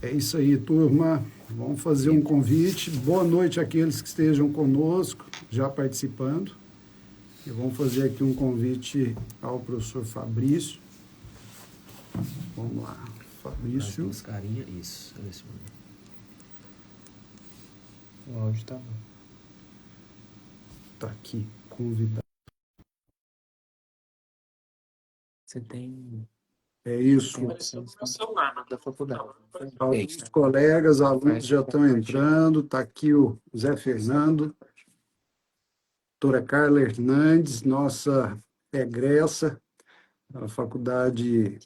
É isso aí, turma. Vamos fazer um convite. Boa noite àqueles que estejam conosco, já participando. E vamos fazer aqui um convite ao professor Fabrício. Vamos lá, As Fabrício. duas carinhas, isso. É isso mesmo. O áudio tá bom. Está aqui, convidado. Você tem. É isso. Apareceu no meu celular, da faculdade. Alguns colegas, alunos já estão entrando. Está aqui o Zé Fernando, doutora Carla Hernandes, nossa egressa da faculdade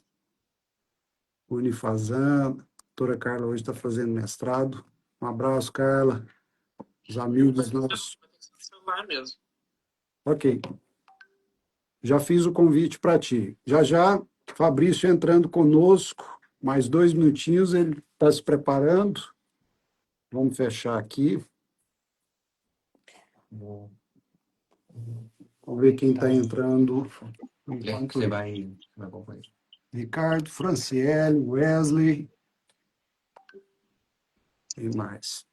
Unifazan. A doutora Carla hoje está fazendo mestrado. Um abraço, Carla. Os amigos nossos. Celular mesmo. Ok. Já fiz o convite para ti. Já já, Fabrício entrando conosco. Mais 2 minutinhos, ele está se preparando. Vamos fechar aqui. Bom. Vamos ver quem está entrando. Você vai acompanhar. Ricardo, Franciele, Wesley e mais.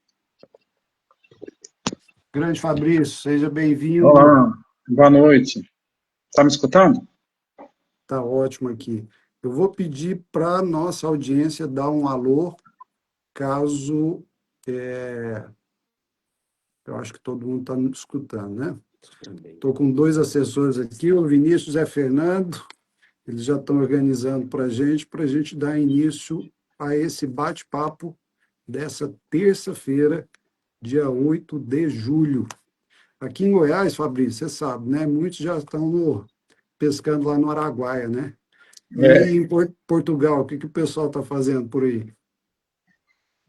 Grande Fabrício, seja bem-vindo. Olá, boa noite. Está me escutando? Está ótimo aqui. Eu vou pedir para a nossa audiência dar um alô, caso. Eu acho que todo mundo está me escutando, né? Estou com 2 assessores aqui, o Vinícius e a Fernando. Eles já estão organizando para a gente dar início a esse bate-papo dessa terça-feira, dia 8 de julho. Aqui em Goiás, Fabrício, você sabe, né? Muitos já estão pescando lá no Araguaia, né? E É, em Portugal, o que o pessoal está fazendo por aí? o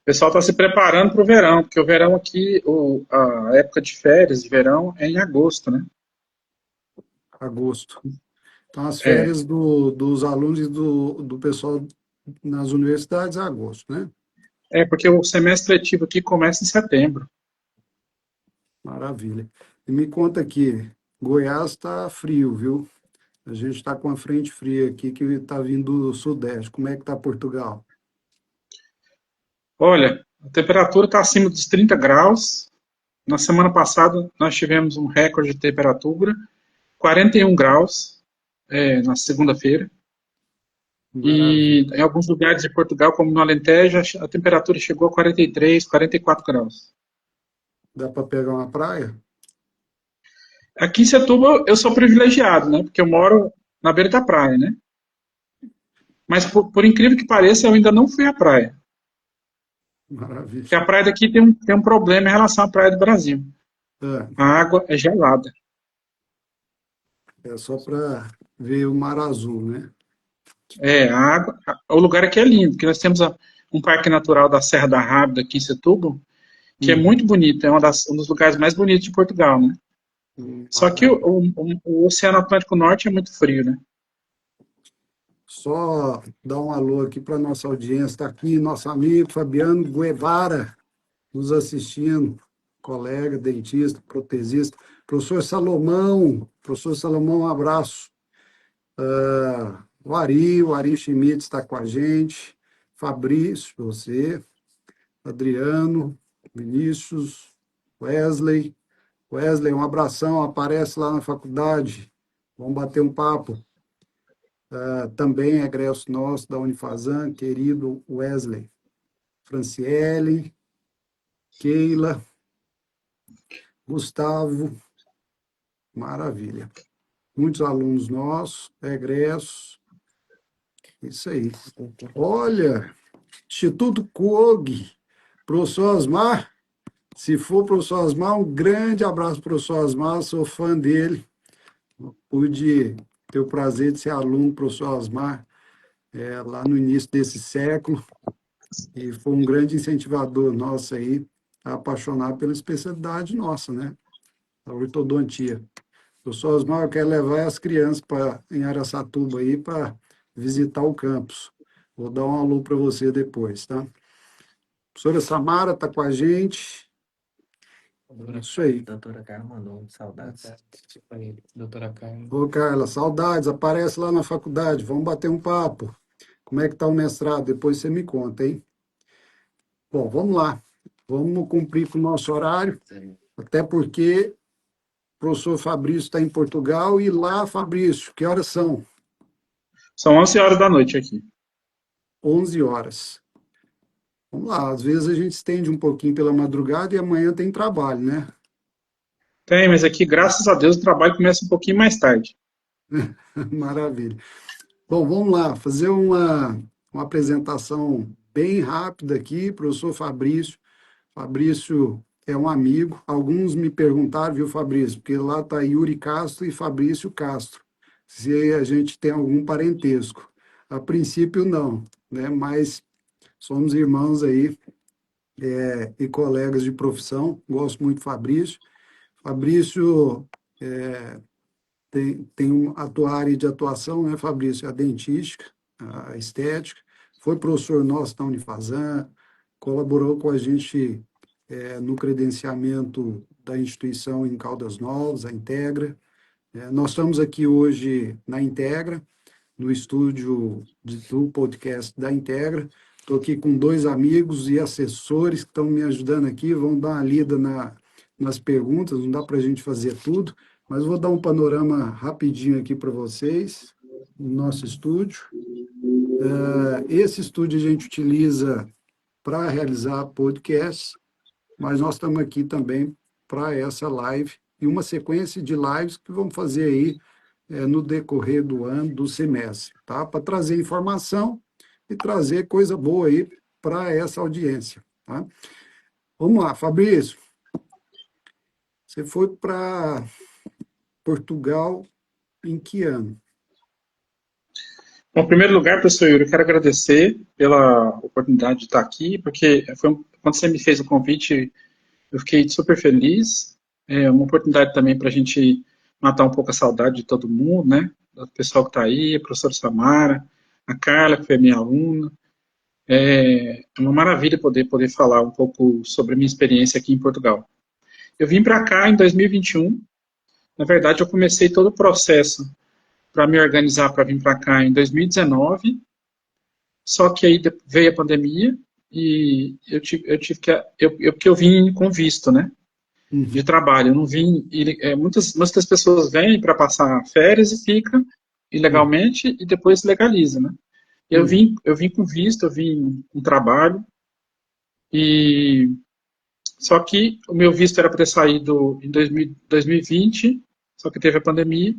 pessoal está se preparando para o verão, porque o verão aqui, a época de férias de verão é em agosto, né? Agosto. Então, as É, férias dos alunos e do pessoal nas universidades é agosto, né? porque o semestre letivo aqui começa em setembro. Maravilha. E me conta aqui, Goiás está frio, viu? A gente está com a frente fria aqui que está vindo do sudeste. Como é que está Portugal? Olha, a temperatura está acima dos 30 graus. Na semana passada nós tivemos um recorde de temperatura, 41 graus, na segunda-feira. E Maravilha. em alguns lugares de Portugal, como no Alentejo, a temperatura chegou a 43, 44 graus. Dá para pegar uma praia? Aqui em Setúbal eu sou privilegiado, né? Porque eu moro na beira da praia, né? Mas por incrível que pareça, eu ainda não fui à praia. Porque Maravilha. a praia daqui tem um problema em relação à praia do Brasil. É, A água é gelada. é só para ver o mar azul, né? A água. O lugar aqui é lindo, porque nós temos um parque natural da Serra da Rábida aqui em Setúbal, que é Uhum. muito bonito, é um dos lugares mais bonitos de Portugal, né? Só que Maravilha. o Oceano Atlântico Norte é muito frio, né? Só dar um alô aqui para nossa audiência. Está aqui nosso amigo Fabiano Guevara nos assistindo, colega, dentista, protesista. Professor Salomão, um abraço. O Ari Schmidt está com a gente. Fabrício, você, Adriano, Vinícius, Wesley. Wesley, um abração, aparece lá na faculdade. Vamos bater um papo. Também é egresso nosso da Unifazan, querido Wesley. Franciele, Keila, Gustavo, maravilha. Muitos alunos nossos, egressos, isso aí. Olha, Instituto COG, professor Osmar, se for professor Osmar, um grande abraço, professor Osmar, sou fã dele. Pude ter o prazer de ser aluno do professor Osmar lá no início desse século, e foi um grande incentivador nosso aí, apaixonado pela especialidade nossa, né? A ortodontia. O professor Osmar, eu quero levar as crianças em Araçatuba aí para visitar o campus. Vou dar um alô para você depois, tá? A professora Samara está com a gente. Isso aí. Doutora Carla mandou saudades. Doutora Carla. Ô, Carla, saudades, aparece lá na faculdade, vamos bater um papo. Como é que está o mestrado? Depois você me conta, hein? Bom, vamos lá. Vamos cumprir com o nosso horário, até porque o professor Fabrício está em Portugal e lá, Fabrício, que horas são? São 11 horas da noite aqui. 11 horas. Vamos lá, às vezes a gente estende um pouquinho pela madrugada e amanhã tem trabalho, né? Tem, mas aqui, graças a Deus, o trabalho começa um pouquinho mais tarde. Maravilha. Bom, vamos lá, fazer uma apresentação bem rápida aqui, professor Fabrício. Fabrício é um amigo. Alguns me perguntaram, viu, Fabrício, porque lá está Yuri Castro e Fabrício Castro, se a gente tem algum parentesco. A princípio, não, né? Mas somos irmãos aí, e colegas de profissão. Gosto muito do Fabrício. Fabrício a tua área de atuação, né, Fabrício? A dentística, a estética. Foi professor nosso da Unifazam, colaborou com a gente no credenciamento da instituição em Caldas Novas, a Integra. Nós estamos aqui hoje na Integra, no estúdio do podcast da Integra. Estou aqui com dois amigos e assessores que estão me ajudando aqui, vão dar uma lida nas perguntas, não dá para a gente fazer tudo, mas vou dar um panorama rapidinho aqui para vocês, no nosso estúdio. Esse estúdio a gente utiliza para realizar podcasts, mas nós estamos aqui também para essa live e uma sequência de lives que vamos fazer aí no decorrer do ano, do semestre, tá? Para trazer informação e trazer coisa boa aí para essa audiência, tá? Vamos lá, Fabrício. Você foi para Portugal em que ano? Bom, em primeiro lugar, professor Yuri, eu quero agradecer pela oportunidade de estar aqui, porque quando você me fez o convite, eu fiquei super feliz. É uma oportunidade também para a gente matar um pouco a saudade de todo mundo, né? Do pessoal que está aí, a professora Samara, a Carla, que foi minha aluna. É uma maravilha poder falar um pouco sobre a minha experiência aqui em Portugal. Eu vim para cá em 2021. Na verdade, eu comecei todo o processo para me organizar para vir para cá em 2019. Só que aí veio a pandemia e porque eu vim com visto, né? De trabalho. Eu não vim. Muitas pessoas vêm para passar férias e ficam ilegalmente e depois legaliza, né? Eu vim com visto, eu vim com trabalho e só que o meu visto era para ter saído em 2020, só que teve a pandemia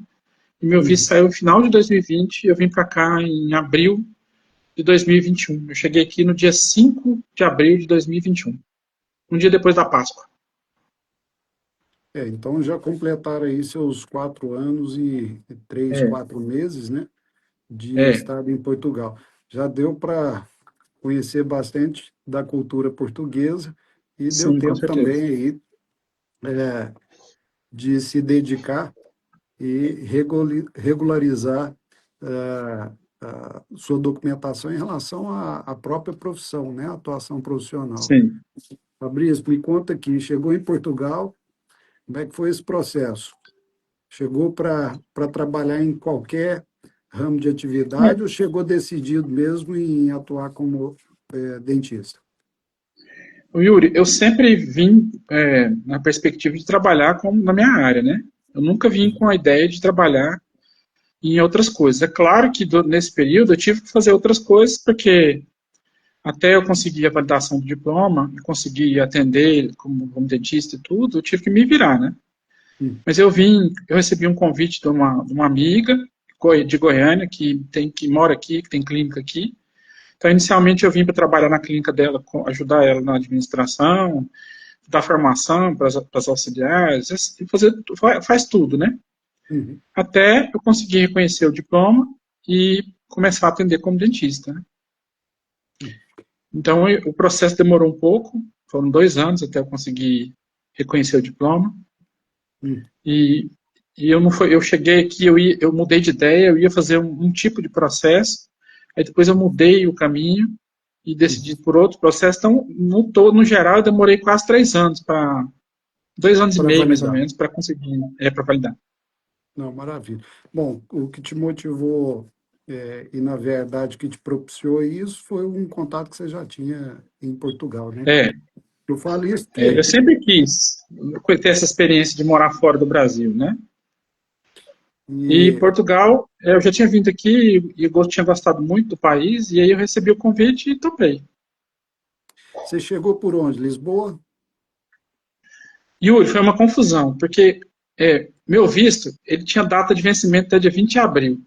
e meu visto saiu no final de 2020 e eu vim para cá em abril de 2021. Eu cheguei aqui no dia 5 de abril de 2021, um dia depois da Páscoa. Então já completaram aí seus 4 anos e 3, É, 4 meses, né, de é, estar em Portugal. Já deu para conhecer bastante da cultura portuguesa e deu sim, com tempo também certeza. aí de se dedicar e regularizar sua documentação em relação à própria profissão, né, a atuação profissional. Sim. Fabrício, me conta aqui, chegou em Portugal, como é que foi esse processo? Chegou para trabalhar em qualquer ramo de atividade ou chegou decidido mesmo em atuar como dentista? O Yuri, eu sempre vim na perspectiva de trabalhar na minha área, né? Eu nunca vim com a ideia de trabalhar em outras coisas. É claro que nesse período eu tive que fazer outras coisas, porque até eu conseguir a validação do diploma e conseguir atender como dentista e tudo, eu tive que me virar, né? Hum, Mas eu recebi um convite de uma amiga de Goiânia, que mora aqui, que tem clínica aqui. Então, inicialmente, eu vim para trabalhar na clínica dela, ajudar ela na administração, dar formação para as auxiliares, faz tudo, né? uhum, Até eu conseguir reconhecer o diploma e começar a atender como dentista, né? Então, o processo demorou um pouco, foram 2 anos até eu conseguir reconhecer o diploma. uhum, E, eu cheguei aqui, eu mudei de ideia, eu ia fazer um tipo de processo, aí depois eu mudei o caminho e decidi por outro processo. Então, no geral, eu demorei quase 3 anos, 2 anos e meio mais ou para validar. menos, para conseguir, para validar. Não, maravilha. Bom, o que te motivou E, na verdade, o que te propiciou isso foi um contato que você já tinha em Portugal, né? É, Eu falo isso eu porque sempre quis ter essa experiência de morar fora do Brasil, né? E e Portugal, eu já tinha vindo aqui e eu tinha gostado muito do país, e aí eu recebi o convite e topei. você chegou por onde? Lisboa? Yuri, foi uma confusão, porque meu visto, ele tinha data de vencimento até dia 20 de abril.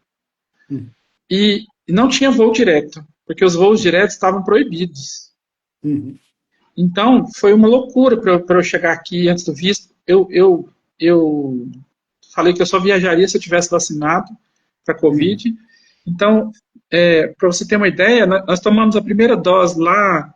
Hum, E não tinha voo direto, porque os voos diretos estavam proibidos. uhum, Então, foi uma loucura para eu chegar aqui antes do visto. Eu falei que eu só viajaria se eu tivesse vacinado para uhum, Covid. Então, para você ter uma ideia, nós tomamos a primeira dose lá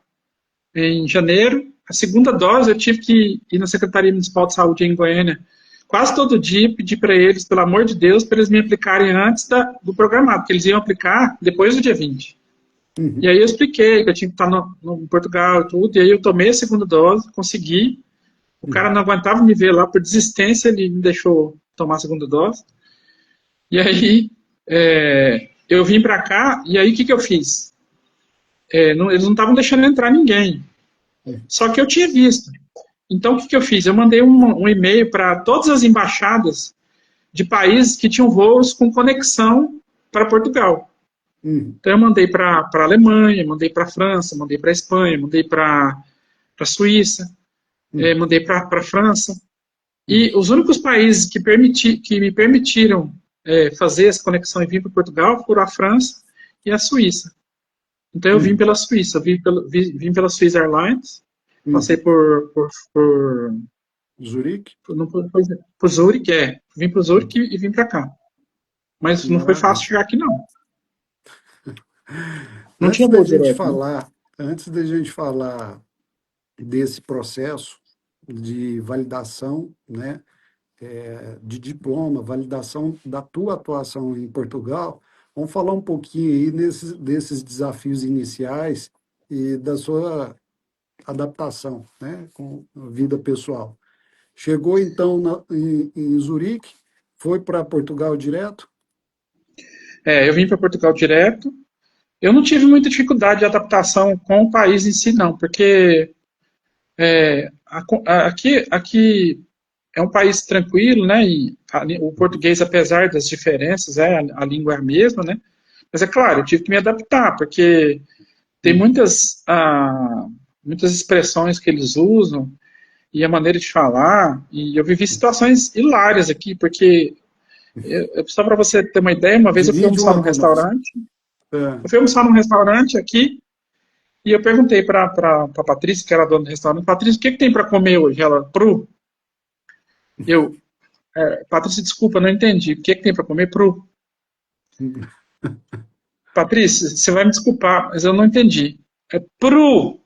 em janeiro. A segunda dose eu tive que ir na Secretaria Municipal de Saúde em Goiânia quase todo dia, pedir para eles, pelo amor de Deus, para eles me aplicarem antes do programado, porque eles iam aplicar depois do dia 20. E uhum, aí eu expliquei que eu tinha que estar no Portugal e tudo, e aí eu tomei a segunda dose, consegui. O cara uhum, não aguentava me ver lá, por desistência, ele me deixou tomar a segunda dose. E aí eu vim para cá, e aí o que, que eu fiz? Eles não estavam deixando entrar ninguém. uhum, Só que eu tinha visto. Então, o que, que eu fiz? Eu mandei um e-mail para todas as embaixadas de países que tinham voos com conexão para Portugal. uhum, Então, eu mandei para a Alemanha, mandei para a França, mandei para a Espanha, mandei para a Suíça, uhum, mandei para a França. uhum, E os únicos países que me permitiram fazer essa conexão e vir para Portugal foram a França e a Suíça. Então, eu vim uhum, pela Suíça, vim pela Swiss Airlines, passei uhum. Zurique? por Zurich, vim para Zurich e vim para cá. Mas não foi Maravilha. fácil chegar aqui, não. Não Antes tinha da voo gente direto, né? falar, antes da gente falar desse processo de validação, né, de diploma, validação da tua atuação em Portugal, vamos falar um pouquinho aí desses desafios iniciais e da sua adaptação, né, com a vida pessoal. Chegou então em Zurique, foi para Portugal direto? Eu vim para Portugal direto. Eu não tive muita dificuldade de adaptação com o país em si, não, porque aqui é um país tranquilo, né? E o português, apesar das diferenças, a língua é a mesma, né? Mas é claro, eu tive que me adaptar, porque tem Hum, muitas expressões que eles usam e a maneira de falar. E eu vivi situações hilárias aqui, porque só para você ter uma ideia, uma vez eu fui divide almoçar uma num conosco. restaurante. É, Eu fui almoçar num restaurante aqui e eu perguntei para a Patrícia, que era a dona do restaurante, Patrícia, o que, que tem para comer hoje? Ela, Pru. Eu, Patrícia, desculpa, não entendi. O que, que tem para comer, Pru? Patrícia, você vai me desculpar, mas eu não entendi. É Pru,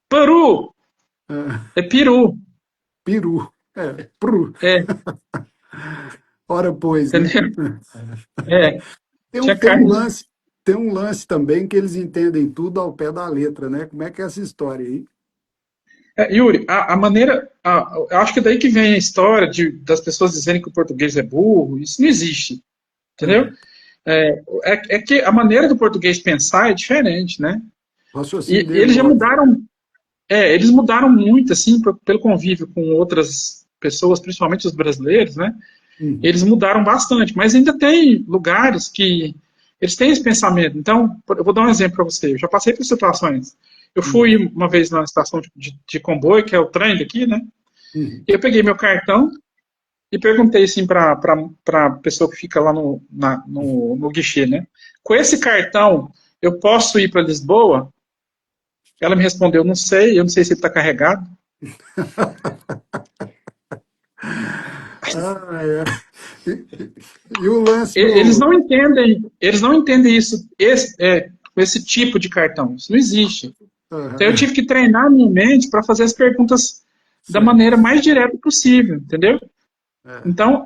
Peru, é, é Peru. peru, pru. É, Ora, pois, né? entendeu? É, Tem um, tinha tem um carne. lance, tem um lance também que eles entendem tudo ao pé da letra, né? Como é que é essa história aí? Yuri, a maneira. Eu acho que é daí que vem a história das pessoas dizerem que o português é burro. Isso não existe, entendeu? É, É que a maneira do português pensar é diferente, né? o raciocínio E dele, eles já lógico. mudaram. Eles mudaram muito, assim, pelo convívio com outras pessoas, principalmente os brasileiros, né? Uhum, Eles mudaram bastante, mas ainda tem lugares que eles têm esse pensamento. Então, eu vou dar um exemplo para você. Eu já passei por situações. Eu fui uhum, uma vez na estação de comboio, que é o trem daqui, né? uhum. E eu peguei meu cartão e perguntei assim para a pessoa que fica lá no guichê, né? Com esse cartão, eu posso ir para Lisboa? Ela me respondeu, não sei, eu não sei se ele está carregado. Ah, é. E o lance do. Eles não entendem isso, esse tipo de cartão. Isso não existe. Então eu Aham, tive que treinar a minha mente para fazer as perguntas da certo. maneira mais direta possível, entendeu? É. Então,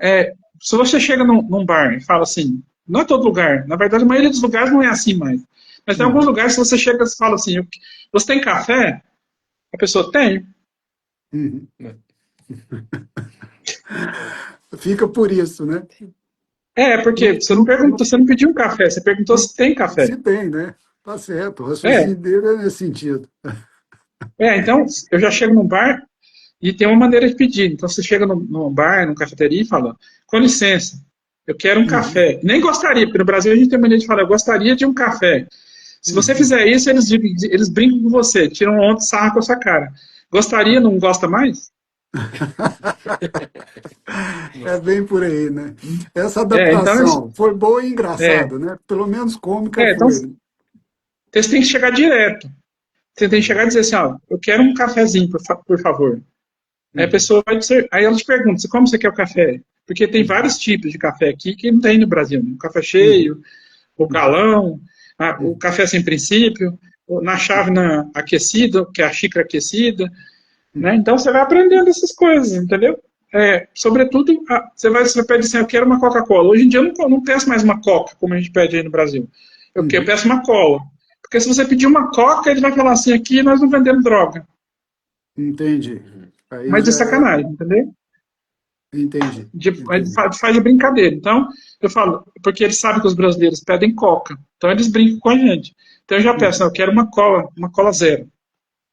se você chega num bar e fala assim, não é todo lugar, na verdade a maioria dos lugares não é assim mais, mas tem alguns Uhum, lugares que você chega e fala assim, você tem café? A pessoa tem. uhum. Né? Fica por isso, né? Porque você não perguntou, você não pediu um café, você perguntou se tem café. Se tem, né? Tá certo, o É, raciocínio dele é nesse sentido. então eu já chego num bar e tem uma maneira de pedir. Então você chega num bar, numa cafeteria e fala, com licença, eu quero um Uhum, café. Nem gostaria, porque no Brasil a gente tem mania de falar, eu gostaria de um café. Se você uhum. fizer isso, eles brincam com você, tiram onda, sarra com a sua cara. Gostaria, não gosta mais? É bem por aí, né? Essa Então, adaptação foi boa e é, engraçada, né? Pelo menos cômica então foi, né? você tem que chegar direto. Você tem que chegar e dizer assim, ó, eu quero um cafezinho, por favor. Aí a Uhum, pessoa vai dizer, aí ela te pergunta, como você quer o café? Porque tem uhum, vários tipos de café aqui que não tem no Brasil, né? O café uhum, cheio, o uhum, galão, o uhum, café sem princípio, na chávena aquecida, que é a xícara aquecida, né? uhum, Então você vai aprendendo essas coisas, entendeu? Sobretudo, você pede assim, eu quero uma Coca-Cola. Hoje em dia eu não peço mais uma Coca, como a gente pede aí no Brasil. Eu uhum. peço uma cola. Porque se você pedir uma Coca, ele vai falar assim, aqui nós não vendemos droga. Entendi. Uhum. Aí Mas de já é. sacanagem, entendeu? Entendi, Ele entendi. faz de brincadeira. Então, eu falo, porque eles sabem que os brasileiros pedem Coca. Então eles brincam com a gente. Então eu já peço, Uhum, eu quero uma cola zero.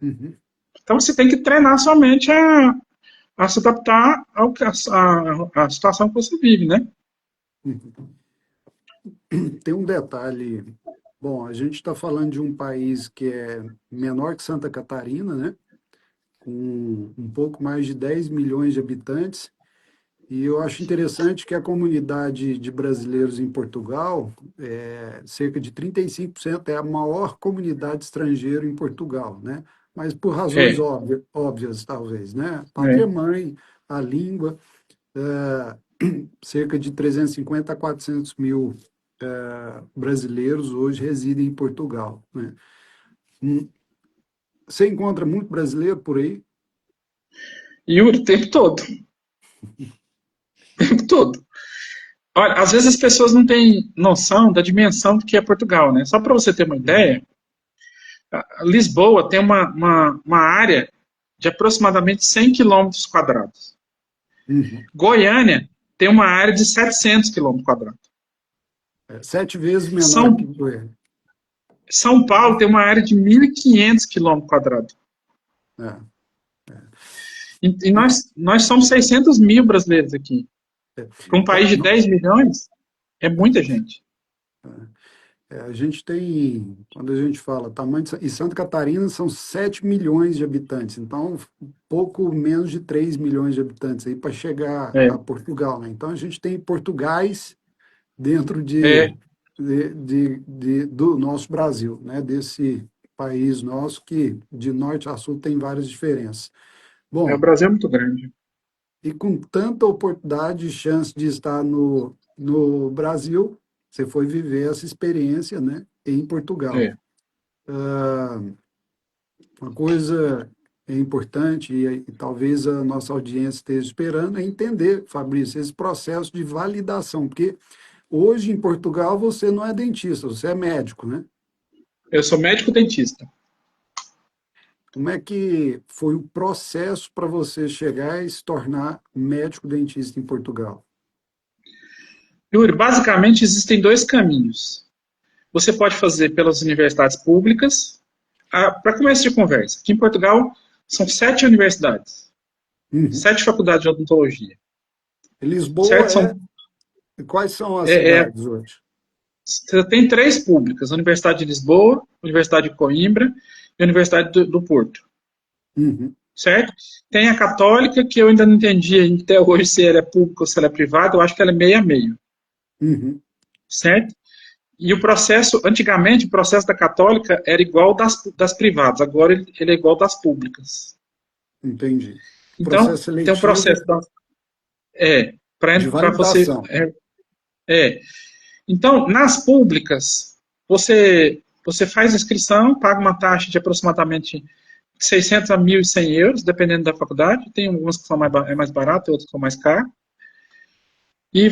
uhum, Então você tem que treinar sua mente a se adaptar à situação que você vive, né? uhum. Tem um detalhe. Bom, a gente está falando de um país que é menor que Santa Catarina, né? Com um pouco mais de 10 milhões de habitantes. E eu acho interessante que a comunidade de brasileiros em Portugal, cerca de 35% é a maior comunidade estrangeira em Portugal, né? Mas por razões É, óbvias, talvez, né? é. Pátria-mãe, a língua, cerca de 350 a 400 mil brasileiros hoje residem em Portugal, né? Hum, Você encontra muito brasileiro por aí? Yuri, o tempo todo. O tempo todo. Olha, às vezes as pessoas não têm noção da dimensão do que é Portugal, né? Só para você ter uma Uhum, ideia, Lisboa tem uma área de aproximadamente 100 quilômetros quadrados. uhum. Goiânia tem uma área de 700 quilômetros quadrados. 7 vezes menor que São, Goiânia. São Paulo tem uma área de 1.500 quilômetros quadrados. É. E nós somos 600 mil brasileiros aqui. Para um país de Não, 10 milhões, é muita gente. a gente tem, quando a gente fala tamanho e Santa Catarina são 7 milhões de habitantes, então pouco menos de 3 milhões de habitantes aí para chegar É, a Portugal, né? Então a gente tem Portugais dentro é, do nosso Brasil, né? Desse país nosso que de norte a sul tem várias diferenças. o Bom, Brasil é muito grande. e com tanta oportunidade e chance de estar no Brasil, você foi viver essa experiência, né, em Portugal. É. Uma coisa importante, e talvez a nossa audiência esteja esperando, é entender, Fabrício, esse processo de validação, porque hoje em Portugal você não é dentista, você é médico, né? Eu sou médico dentista. Como é que foi o processo para você chegar e se tornar médico dentista em Portugal? Yuri, basicamente existem dois caminhos. Você pode fazer pelas universidades públicas. Para começo de conversa, aqui em Portugal são 7 universidades, Uhum. 7 faculdades de odontologia, Lisboa certo? é. E quais são as É, é, cidades hoje? você tem 3 públicas: a Universidade de Lisboa, a Universidade de Coimbra e a Universidade do Porto, Uhum, certo? Tem a Católica, que eu ainda não entendi até hoje se ela é pública ou se ela é privada, eu acho que ela é meio a meio, uhum, certo? E o processo, antigamente, o processo da Católica era igual das privadas, agora ele é igual das públicas. entendi. Então, Processo tem um processo seletivo de para você. validação. É. Então, nas públicas, você faz a inscrição, paga uma taxa de aproximadamente 600 a 1.100 euros, dependendo da faculdade. Tem algumas que são mais baratas, outras que são mais caras. E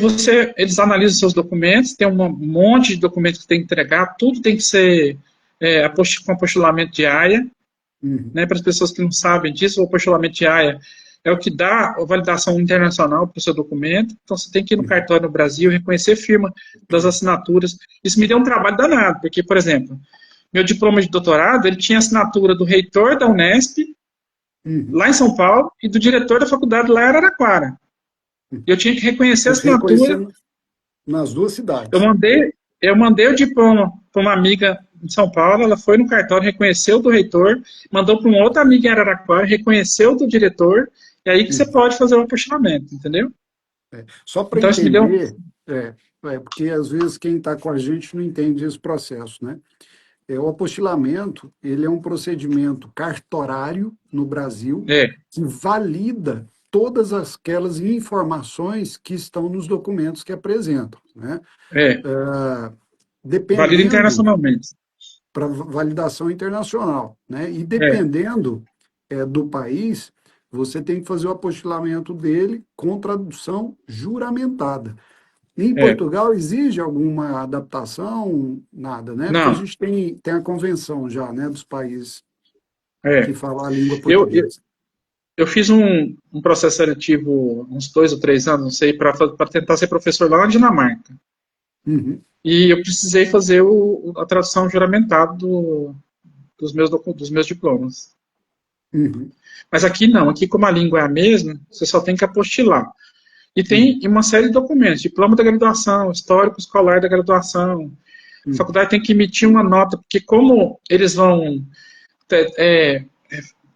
eles analisam seus documentos, tem um monte de documentos que tem que entregar, tudo tem que ser com apostilamento de AIA, Uhum, né, para as pessoas que não sabem disso, o apostilamento de AIA é o que dá a validação internacional para o seu documento. Então, você tem que ir no cartório no Brasil, reconhecer a firma das assinaturas. Isso me deu um trabalho danado, porque, por exemplo, meu diploma de doutorado, ele tinha assinatura do reitor da Unesp, Uhum. lá em São Paulo, e do diretor da faculdade lá em Araraquara. Eu tinha que reconhecer a Tem que reconhecer assinatura. nas duas Eu cidades. mandei, eu mandei o diploma para uma amiga em São Paulo, ela foi no cartório, reconheceu do reitor, mandou para uma outra amiga em Araraquara, reconheceu do diretor, e aí que você Uhum. pode fazer o apostilamento, entendeu? Só para Então isso me deu. entender, porque às vezes quem está com a gente não entende esse processo, né? O apostilamento, ele é um procedimento cartorário no Brasil É, que valida todas aquelas informações que estão nos documentos que apresentam, né? é, valida Dependendo internacionalmente. para validação internacional, né? E É, dependendo do país, você tem que fazer o apostilamento dele com tradução juramentada. Em é. Portugal exige alguma adaptação? Nada, né? Porque a Não, gente tem a convenção já, né, dos países que é. falam a língua Eu, eu, portuguesa. eu fiz um processo seletivo uns 2 ou 3 anos, não sei, para tentar ser professor lá na Dinamarca. Uhum, E eu precisei fazer a tradução juramentada dos meus diplomas. uhum, Mas aqui não, aqui como a língua é a mesma, você só tem que apostilar. E uhum, tem uma série de documentos, diploma da graduação, histórico escolar da graduação. A uhum, faculdade tem que emitir uma nota, porque como eles vão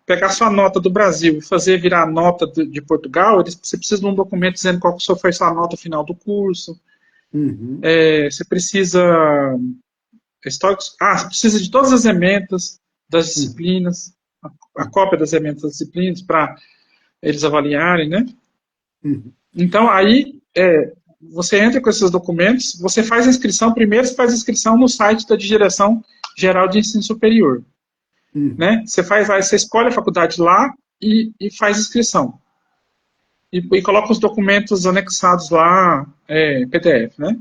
pegar sua nota do Brasil e fazer virar a nota de Portugal, você precisa de um documento dizendo qual que foi sua nota final do curso. uhum, Você precisa históricos. Você precisa de todas as ementas das uhum, disciplinas, a cópia das ementas das disciplinas para eles avaliarem, né? uhum, Então, aí, você entra com esses documentos, você faz a inscrição, primeiro você faz a inscrição no site da Direção Geral de Ensino Superior, uhum, né? Você faz lá, você escolhe a faculdade lá e faz a inscrição. E coloca os documentos anexados lá, PDF, né?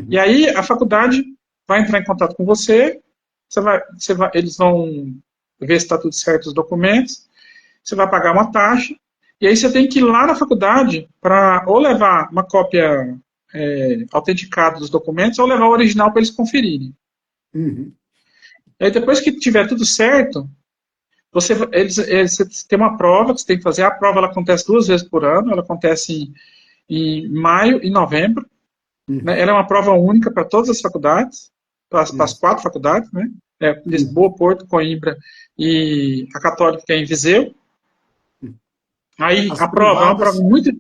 E uhum. aí a faculdade vai entrar em contato com você, eles vão ver se está tudo certo os documentos, você vai pagar uma taxa, e aí você tem que ir lá na faculdade para ou levar uma cópia autenticada dos documentos ou levar o original para eles conferirem. Uhum. E aí depois que tiver tudo certo, você tem uma prova que você tem que fazer. A prova ela acontece 2 vezes por ano, ela acontece em maio e novembro. Né? Uhum. Ela é uma prova única para todas as faculdades, para as É. 4 faculdades, né? Uhum. Lisboa, Porto, Coimbra e a Católica, que é em Viseu. Aí As a prova é uma prova privadas, muito.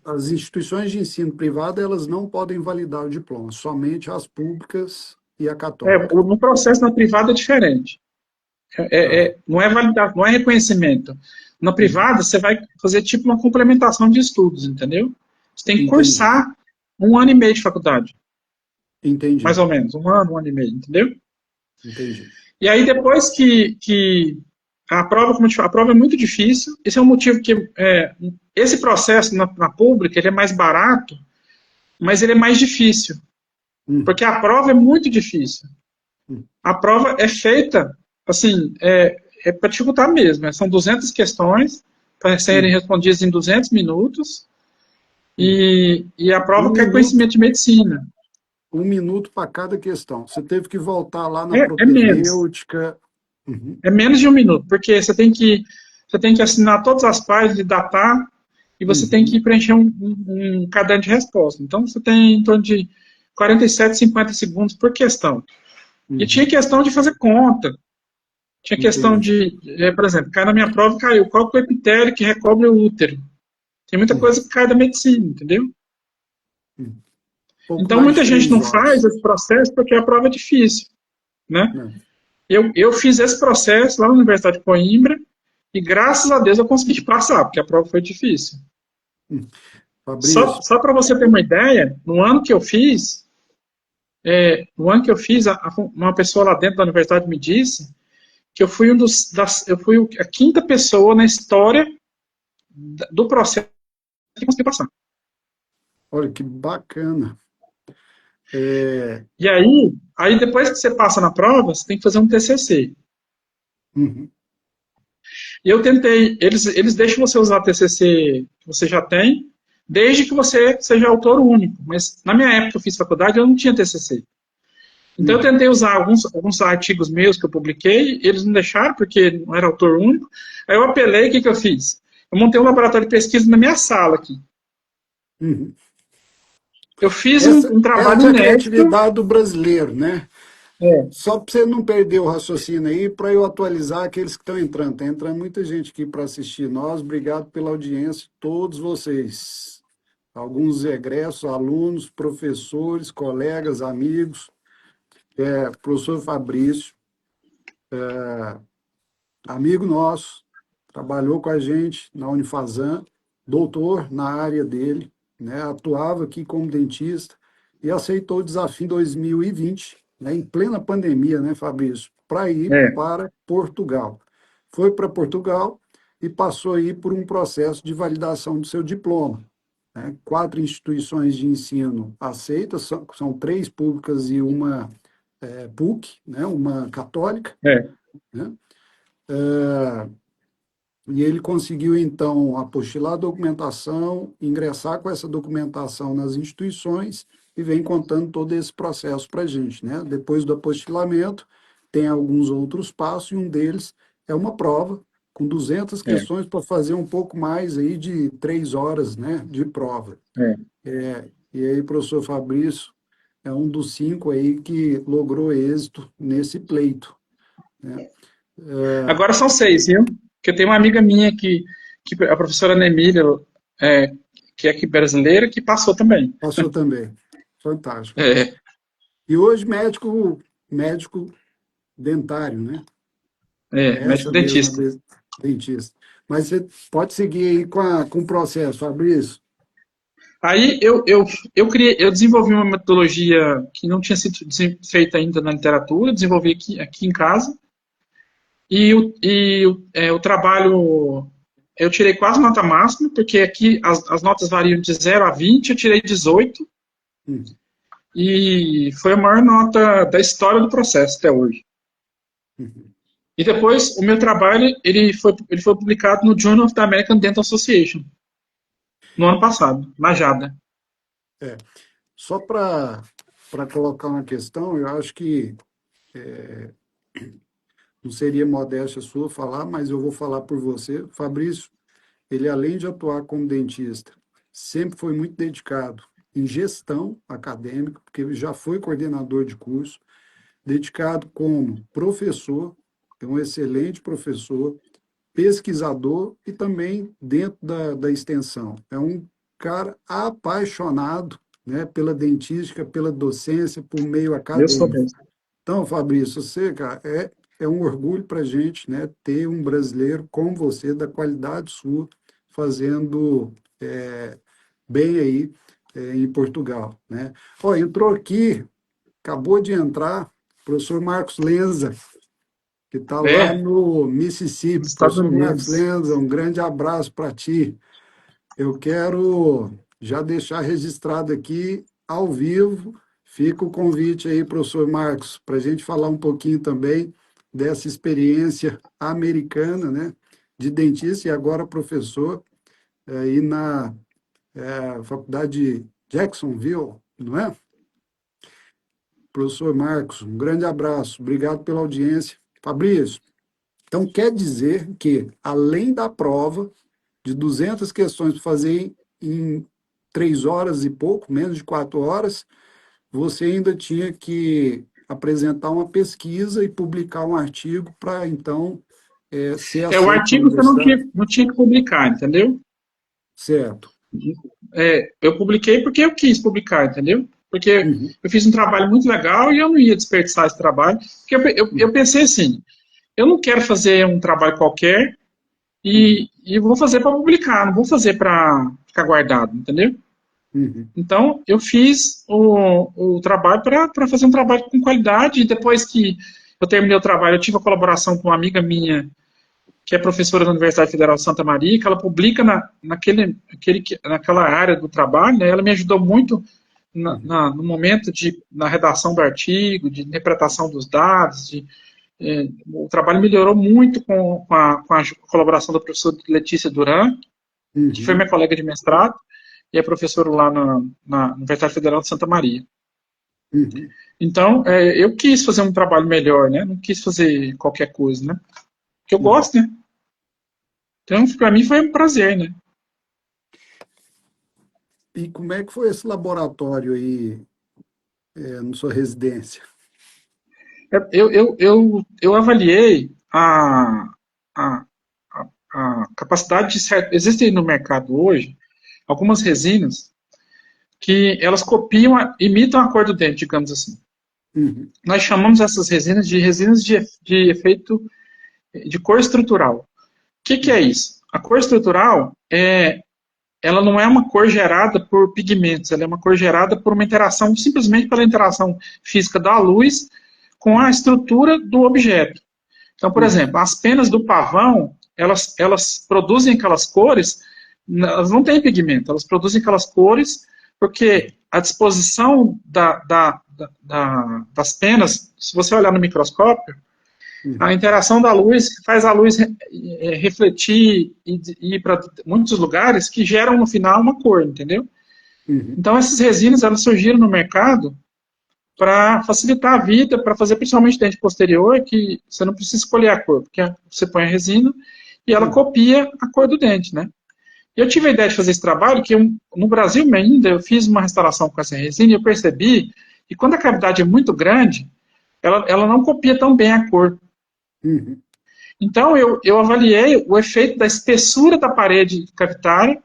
as instituições de ensino privado, elas não podem validar o diploma, somente as públicas e a católica. No processo na privada é diferente. Tá. Não é validar, não é reconhecimento. Na Uhum. privada, você vai fazer tipo uma complementação de estudos, entendeu? Você tem que Entendi, cursar 1 ano e meio de faculdade, mais entendi, ou menos, 1 ano e meio, entendeu? entendi. E aí, depois que a prova, como eu te falo, a prova é muito difícil. Esse é um motivo que esse processo na pública ele é mais barato, mas ele é mais difícil, Uhum. porque a prova é muito difícil. Uhum. A prova é feita, assim, para dificultar mesmo. São 200 questões para serem Uhum. respondidas em 200 minutos Uhum. e a Um prova quer minuto, conhecimento de medicina. 1 minuto para cada questão. Você teve que voltar lá na É menos. propedêutica. Uhum. É menos de 1 minuto, porque você tem que assinar todas as páginas e datar, e você tem Uhum. que preencher um caderno de resposta. Então, você tem em torno de 47, 50 segundos por questão. E tinha Uhum. questão de fazer conta. Tinha questão Entendi. por exemplo, cai na minha prova, caiu. Qual que é o epitélio que recobre o útero? Tem muita Uhum. coisa que cai da medicina, entendeu? Uhum. Pouco Então, mais de muita gente 3 não faz horas. esse processo porque a prova é difícil, né? Né? Eu fiz esse processo lá na Universidade de Coimbra e, graças a Deus, eu consegui passar, porque a prova foi difícil. Uhum. Só, Fabrício, só para você ter uma ideia, no ano que eu fiz, uma pessoa lá dentro da universidade me disse que eu fui a quinta pessoa na história do processo que conseguiu passar. olha que bacana. É, E aí depois que você passa na prova, você tem que fazer um TCC. uhum. E eu tentei, eles deixam você usar o TCC que você já tem, desde que você seja autor único. Mas na minha época que eu fiz faculdade, eu não tinha TCC. Então eu tentei usar alguns artigos meus que eu publiquei, eles não deixaram porque não era autor único. Aí eu apelei, o que eu fiz? Eu montei um laboratório de pesquisa na minha sala aqui. Uhum. Eu fiz Essa, um trabalho essa é a inédito. criatividade do brasileiro, né? É, Só para você não perder o raciocínio aí, para eu atualizar aqueles que estão entrando. Está entrando muita gente aqui para assistir nós. Obrigado pela audiência, todos vocês. Alguns egressos, alunos, professores, colegas, amigos. Professor Fabrício, amigo nosso, trabalhou com a gente na Unifazam, doutor na área dele, né? Atuava aqui como dentista e aceitou o desafio em 2020, né? Em plena pandemia, né, Fabrício, para ir é, para Portugal. Foi para Portugal e passou aí por um processo de validação do seu diploma, né? 4 instituições de ensino aceitas, são 3 públicas e uma PUC, né? Uma católica, é. né? E ele conseguiu, então, apostilar a documentação, ingressar com essa documentação nas instituições e vem contando todo esse processo para a gente, né? Depois do apostilamento, tem alguns outros passos e um deles é uma prova com 200 É, questões para fazer um pouco mais aí de 3 horas, né, de prova. é. E aí, professor Fabrício é um dos 5 aí que logrou êxito nesse pleito, né? Agora são 6, viu? Porque tem uma amiga minha que a professora Nemília, é, que é aqui brasileira, que passou também. Passou também. Fantástico. É, E hoje médico dentário, né? É médico essa mesma dentista. dentista. Mas você pode seguir aí com o processo, Fabrício. Aí eu desenvolvi uma metodologia que não tinha sido feita ainda na literatura, desenvolvi aqui em casa, o trabalho, eu tirei quase nota máxima, porque aqui as notas variam de 0 a 20, eu tirei 18, Hum, e foi a maior nota da história do processo até hoje. uhum. E depois, o meu trabalho, ele foi publicado no Journal of the American Dental Association, no ano passado, na JADA. Só para colocar uma questão, eu acho que não seria modéstia sua falar, mas eu vou falar por você. Fabrício, ele além de atuar como dentista, sempre foi muito dedicado em gestão acadêmica, porque ele já foi coordenador de curso, dedicado como professor, é um excelente professor, pesquisador e também dentro da extensão. É um cara apaixonado, né, pela dentística, pela docência, por meio Eu sou acadêmico. mesmo. Então, Fabrício, você, cara, é um orgulho para a gente, né, ter um brasileiro como você, da qualidade sua, fazendo bem aí em Portugal, né? Ó, entrou aqui, acabou de entrar, o professor Marcos Lenza, que está lá É, no nos Mississippi. Estados Professor Marcos Unidos. Lenza, um grande abraço para ti. Eu quero já deixar registrado aqui, ao vivo, fica o convite aí, professor Marcos, para a gente falar um pouquinho também dessa experiência americana, né, de dentista e agora professor aí na Faculdade de Jacksonville, não é? Professor Marcos, um grande abraço, obrigado pela audiência. Fabrício, então quer dizer que, além da prova, de 200 questões para fazer em 3 horas e pouco, menos de 4 horas, você ainda tinha que apresentar uma pesquisa e publicar um artigo para, então, ser O aceito na artigo você não universidade. tinha, não tinha que publicar, entendeu? Certo. Eu publiquei porque eu quis publicar, entendeu? Porque Uhum, eu fiz um trabalho muito legal e eu não ia desperdiçar esse trabalho. Porque eu uhum, pensei assim, eu não quero fazer um trabalho qualquer uhum, e vou fazer para publicar, não vou fazer para ficar guardado, entendeu? uhum, Então, eu fiz o trabalho para fazer um trabalho com qualidade e depois que eu terminei o trabalho, eu tive a colaboração com uma amiga minha que é professora da Universidade Federal de Santa Maria, que ela publica naquela área do trabalho, né? Ela me ajudou muito uhum, no momento na redação do artigo, de interpretação dos dados, O trabalho melhorou muito com a colaboração da professora Letícia Duran, que foi minha colega de mestrado, e é professora lá na Universidade Federal de Santa Maria. Então, eu quis fazer um trabalho melhor, né? Não quis fazer qualquer coisa, né? Porque eu gosto, né? Então, para mim foi um prazer, né? E como é que foi esse laboratório aí, na sua residência? Eu avaliei a, a capacidade de certo. Existem no mercado hoje algumas resinas que elas copiam, imitam a cor do dente, digamos assim. Nós chamamos essas resinas de efeito de cor estrutural. O que é isso? A cor estrutural ela não é uma cor gerada por pigmentos, ela é uma cor gerada por uma interação, simplesmente pela interação física da luz com a estrutura do objeto. Então, por exemplo, as penas do pavão, elas produzem aquelas cores, elas não têm pigmento, elas produzem aquelas cores porque a disposição das penas, se você olhar no microscópio, a interação da luz faz a luz refletir e ir para muitos lugares que geram no final uma cor, entendeu? Então essas resinas elas surgiram no mercado para facilitar a vida, para fazer principalmente dente posterior, que você não precisa escolher a cor, porque você põe a resina e ela copia a cor do dente, né? Eu tive a ideia de fazer esse trabalho, que no Brasil ainda eu fiz uma restauração com essa resina e eu percebi que quando a cavidade é muito grande, ela não copia tão bem a cor. Então, eu avaliei o efeito da espessura da parede cavitária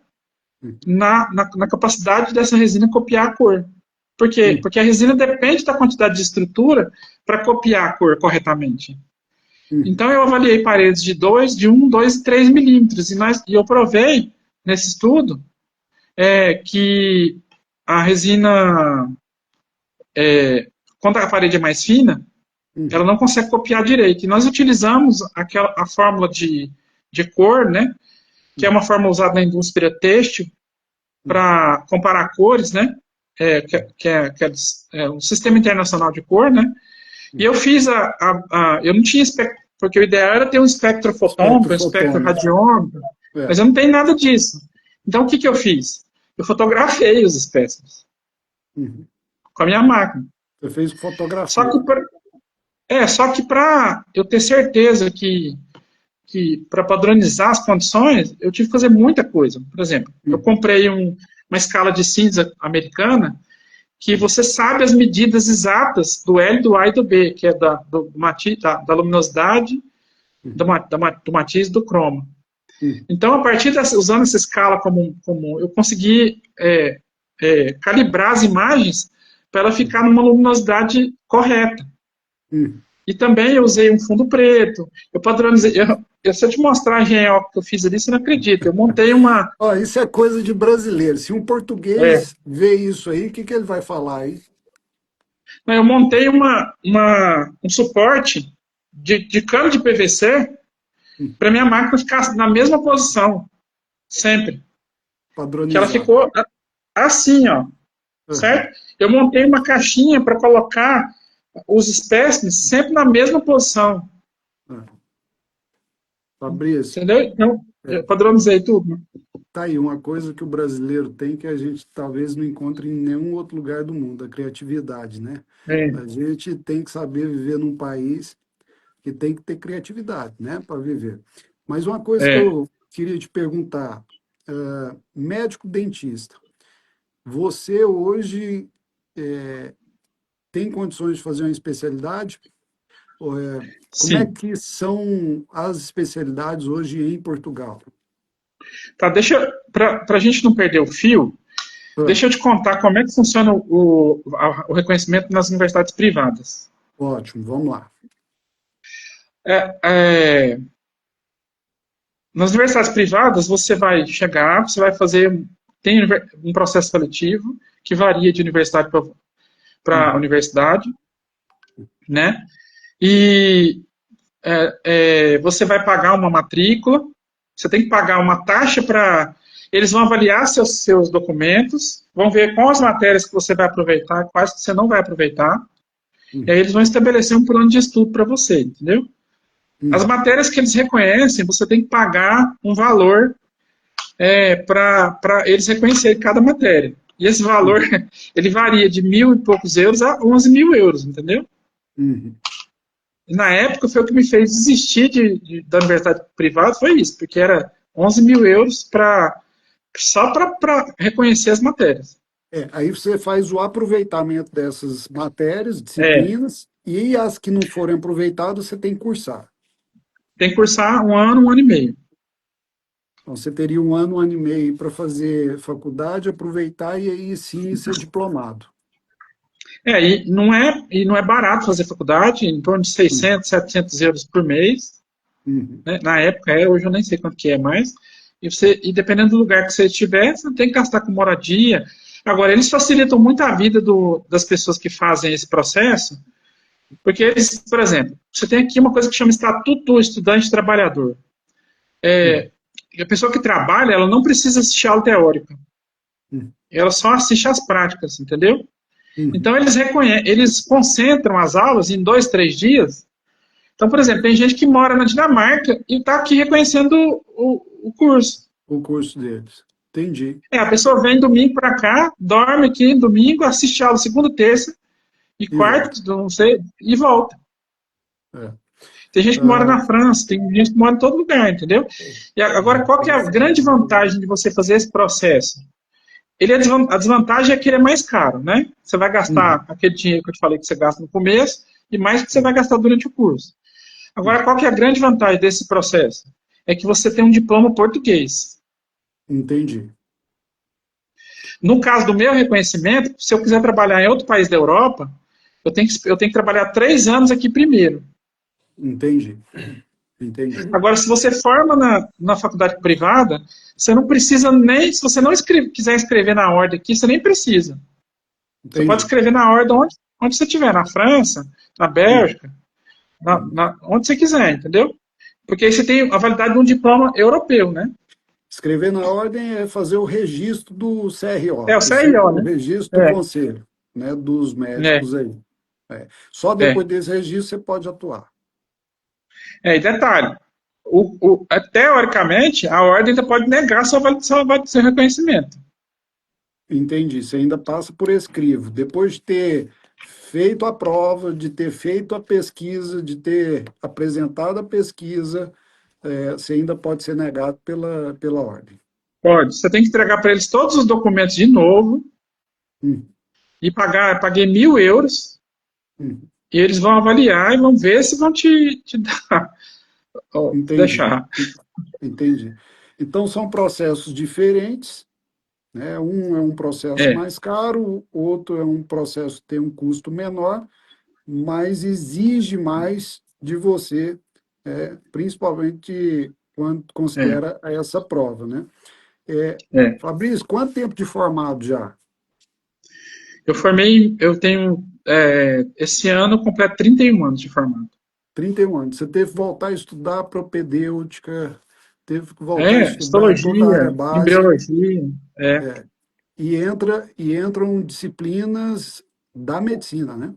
na capacidade dessa resina copiar a cor. Por quê? Porque a resina depende da quantidade de estrutura para copiar a cor corretamente. Então, eu avaliei paredes de 1, 2 e 3 milímetros. E eu provei, nesse estudo, que a resina, quando a parede é mais fina, ela não consegue copiar direito. E nós utilizamos a fórmula de cor, né, que é uma fórmula usada na indústria têxtil para comparar cores, né, que é um sistema internacional de cor, né, e eu fiz eu não tinha espectro, porque o ideal era ter um espectrofotômetro, um espectroradiômetro, mas eu não tenho nada disso. Então, o que eu fiz? Eu fotografei os espécimes com a minha máquina. Você fez fotografia. Só que para eu ter certeza que para padronizar as condições, eu tive que fazer muita coisa. Por exemplo, eu comprei uma escala de cinza americana que você sabe as medidas exatas do L, do A e do B, que é da luminosidade, do matiz e do croma. Então, a partir usando essa escala como eu consegui calibrar as imagens para ela ficar numa luminosidade correta. E também eu usei um fundo preto, eu padronizei. Se eu te mostrar a engenhoca que eu fiz ali, você não acredita. Eu montei uma. Isso é coisa de brasileiro. Se um português vê isso aí, o que ele vai falar aí? Eu montei um suporte de cano de PVC para minha máquina ficar na mesma posição, sempre. Padronizado. Que ela ficou assim, ó. Certo? Eu montei uma caixinha para colocar os espécimes sempre na mesma posição. Fabrício. Entendeu? Então, eu padronizei tudo. Né? Tá aí uma coisa que o brasileiro tem que a gente talvez não encontre em nenhum outro lugar do mundo, a criatividade, né? A gente tem que saber viver num país que tem que ter criatividade, né, para viver. Mas uma coisa que eu queria te perguntar, médico dentista, você hoje tem condições de fazer uma especialidade? Como é que são as especialidades hoje em Portugal? Tá, para a gente não perder o fio, deixa eu te contar como é que funciona o reconhecimento nas universidades privadas. Ótimo, vamos lá. Nas universidades privadas, você vai chegar, você vai fazer, tem um processo seletivo que varia de universidade para universidade, né? E você vai pagar uma matrícula, você tem que pagar uma taxa para... Eles vão avaliar seus documentos, vão ver quais matérias que você vai aproveitar, quais que você não vai aproveitar, e aí eles vão estabelecer um plano de estudo para você, entendeu? As matérias que eles reconhecem, você tem que pagar um valor para eles reconhecerem cada matéria. E esse valor, ele varia de 1.000 e poucos euros a 11.000 euros, entendeu? Uhum. E na época foi o que me fez desistir da universidade privada, foi isso, porque era 11.000 euros só para reconhecer as matérias. Aí você faz o aproveitamento dessas matérias, É, disciplinas, e as que não forem aproveitadas, você tem que cursar. tem que cursar um ano e meio. Então, você teria um ano e meio para fazer faculdade, aproveitar e aí sim ser diplomado. E não é barato fazer faculdade, em torno de Uhum. 600, 700 euros por mês, Uhum. né? Na época hoje eu nem sei quanto que é mais. E dependendo do lugar que você estiver, você tem que gastar com moradia. Agora, eles facilitam muito a vida das pessoas que fazem esse processo, porque eles, por exemplo, você tem aqui uma coisa que chama Estatuto do Estudante Trabalhador. Uhum. A pessoa que trabalha, ela não precisa assistir aula teórica, Uhum. ela só assiste as práticas, entendeu? Uhum. Então, eles concentram as aulas em 2, 3 dias. Então, por exemplo, tem gente que mora na Dinamarca e está aqui reconhecendo o curso. O curso deles. Entendi. A pessoa vem domingo para cá, dorme aqui domingo, assiste aula segunda, terça e E volta. quarta, não sei, e volta. É. Tem gente que mora Ah, na França, tem gente que mora em todo lugar, entendeu? E agora, qual que é a grande vantagem de você fazer esse processo? A desvantagem é que ele é mais caro, né? Você vai uhum. gastar aquele dinheiro que eu te falei que você gasta no começo e mais que você vai gastar durante o curso. Agora, qual que é a grande vantagem desse processo? É que você tem um diploma português. Entendi. No caso do meu reconhecimento, se eu quiser trabalhar em outro país da Europa, eu tenho que trabalhar 3 anos aqui primeiro. Entendi. Entendi. Agora, se você forma na faculdade privada, você não precisa nem, se você não quiser escrever na ordem aqui, você nem precisa. Você pode Entendi. escrever na ordem onde você estiver, na França, na Uhum. Bélgica, Uhum. onde você quiser, entendeu? Porque aí você tem a validade de um diploma europeu, né? Escrever na ordem é fazer o registro do CRO, É o CRO, o né? registro do É, conselho, né, dos é, médicos aí. Só é. depois desse registro você pode atuar. E detalhe, teoricamente, a ordem ainda pode negar seu reconhecimento. Entendi. Você ainda passa por escrivo. Depois de ter feito a prova, de ter feito a pesquisa, de ter apresentado a pesquisa, você ainda pode ser negado pela ordem. Pode. Você tem que entregar para eles todos os documentos de novo Hum. e paguei 1.000 euros Hum. e eles vão avaliar e vão ver se vão te dar, ó, Entendi. deixar. Entendi. Então são processos diferentes, né? Um é um processo É, mais caro, o outro é um processo que tem um custo menor, mas exige mais de você, principalmente quando é, considera essa prova, né? É, é. Fabrício, quanto tempo de formado já? Eu tenho, esse ano eu completo 31 anos de formado. 31 anos. Você teve que voltar a estudar propedêutica, teve que voltar a estudar toda a área Histologia, básica, embriologia, e entram disciplinas da medicina, né?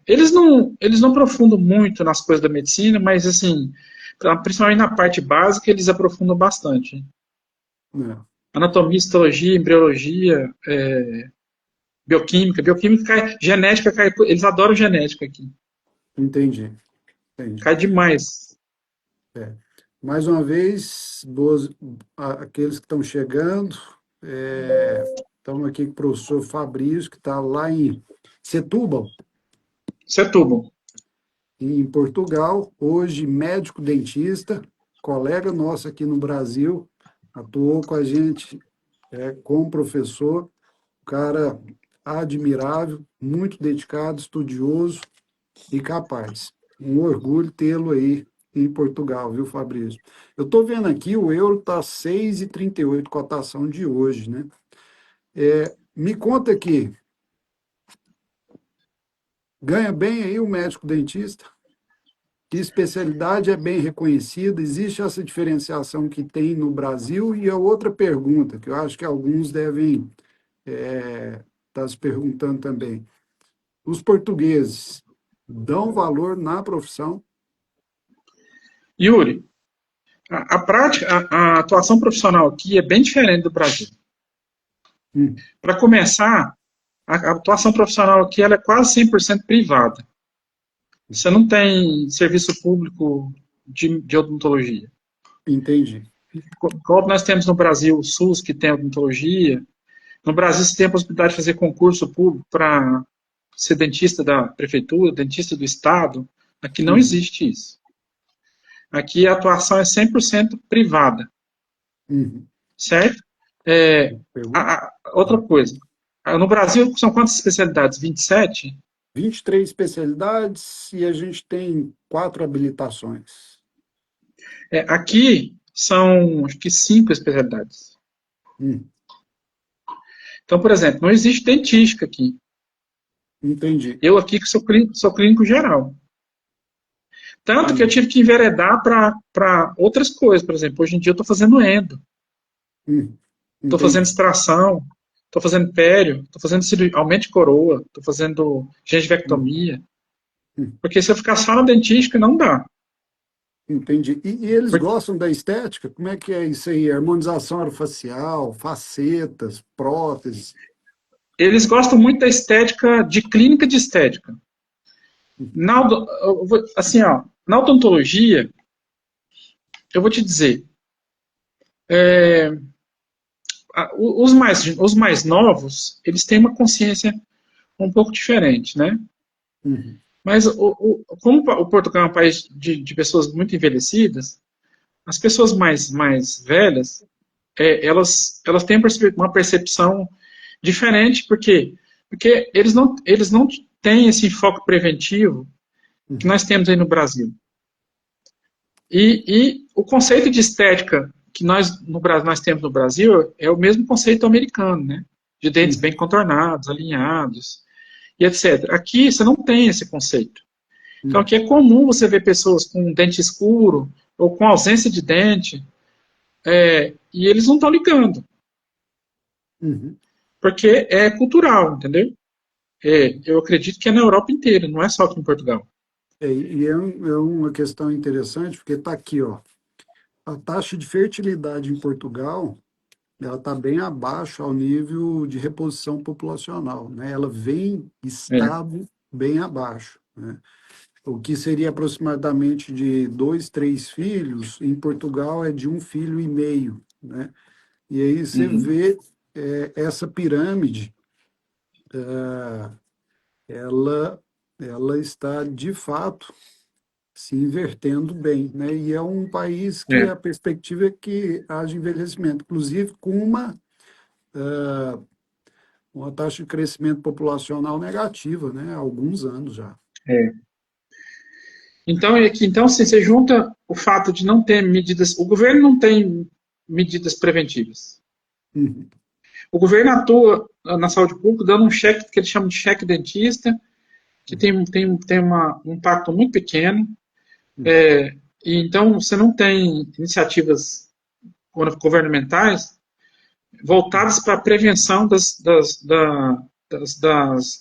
eles não aprofundam muito nas coisas da medicina, mas assim, principalmente na parte básica, eles aprofundam bastante. É, Anatomia, histologia, embriologia, bioquímica genética, eles adoram genética aqui. entendi, entendi. Cai demais. É. Mais uma vez, boas, aqueles que estão chegando, estamos aqui com o professor Fabrício, que está lá em Setúbal, Setúbal. em Portugal, hoje médico dentista, colega nosso aqui no Brasil, atuou com a gente como professor, cara admirável, muito dedicado, estudioso e capaz. Um orgulho tê-lo aí em Portugal, viu, Fabrício? Eu estou vendo aqui, o euro está 6,38, cotação de hoje, né? Me conta aqui, ganha bem aí o médico dentista? Que especialidade é bem reconhecida? Existe essa diferenciação que tem no Brasil? E a outra pergunta, que eu acho que alguns devem estar se perguntando também. Os portugueses dão valor na profissão? Yuri, a prática, a atuação profissional aqui é bem diferente do Brasil. Hum, Para começar, a atuação profissional aqui ela é quase 100% privada. Você não tem serviço público de odontologia. entendi. Como nós temos no Brasil o SUS, que tem odontologia, no Brasil você tem a possibilidade de fazer concurso público para ser dentista da prefeitura, dentista do estado. Aqui não Uhum. existe isso. Aqui a atuação é 100% privada, Uhum. certo? Pergunta? Outra coisa, no Brasil são quantas especialidades? 27? 23 especialidades e a gente tem 4 habilitações. Aqui são, acho que 5 especialidades. Hum, Então, por exemplo, não existe dentística aqui. entendi. Eu aqui que sou clínico geral. Tanto que eu tive que enveredar para outras coisas. Por exemplo, hoje em dia eu estou fazendo endo, Hum, estou fazendo entendi. extração, estou fazendo pério, estou fazendo aumento de coroa, estou fazendo Hum, gengivectomia. hum, Porque se eu ficar só na dentística, não dá. entendi. E eles Porque gostam da estética? Como é que é isso aí? Harmonização orofacial, facetas, próteses? eles gostam muito da estética, de clínica de estética. Assim, ó, na odontologia, eu vou te dizer, os mais novos, eles têm uma consciência um pouco diferente, né? Uhum, Mas como o Portugal é um país de pessoas muito envelhecidas, as pessoas mais velhas, elas têm uma percepção diferente, porque eles não têm esse enfoque preventivo que uhum, nós temos aí no Brasil. E o conceito de estética que nós temos no Brasil é o mesmo conceito americano, né? De dentes uhum, bem contornados, alinhados, e etc. Aqui você não tem esse conceito. Então uhum, aqui é comum você ver pessoas com dente escuro ou com ausência de dente, e eles não estão ligando, uhum. porque é cultural, entendeu? Eu acredito que é na Europa inteira, não é só aqui em Portugal. É uma questão interessante, porque está aqui, ó. A taxa de fertilidade em Portugal, ela está bem abaixo ao nível de reposição populacional, né? Ela vem É. estável bem abaixo, né? O que seria aproximadamente de 2, 3 filhos, em Portugal é de 1,5 filho, né? E aí você Uhum. vê essa pirâmide, ela, ela está de fato se invertendo bem, né? E é um país que É. a perspectiva é que haja envelhecimento, inclusive com uma taxa de crescimento populacional negativa, né? Há alguns anos já. É. Então, assim, você junta o fato de não ter medidas, o governo não tem medidas preventivas. Uhum, O governo atua na saúde pública dando um cheque que eles chamam de cheque dentista, que tem um impacto muito pequeno. uhum, E então você não tem iniciativas governamentais voltadas para a prevenção das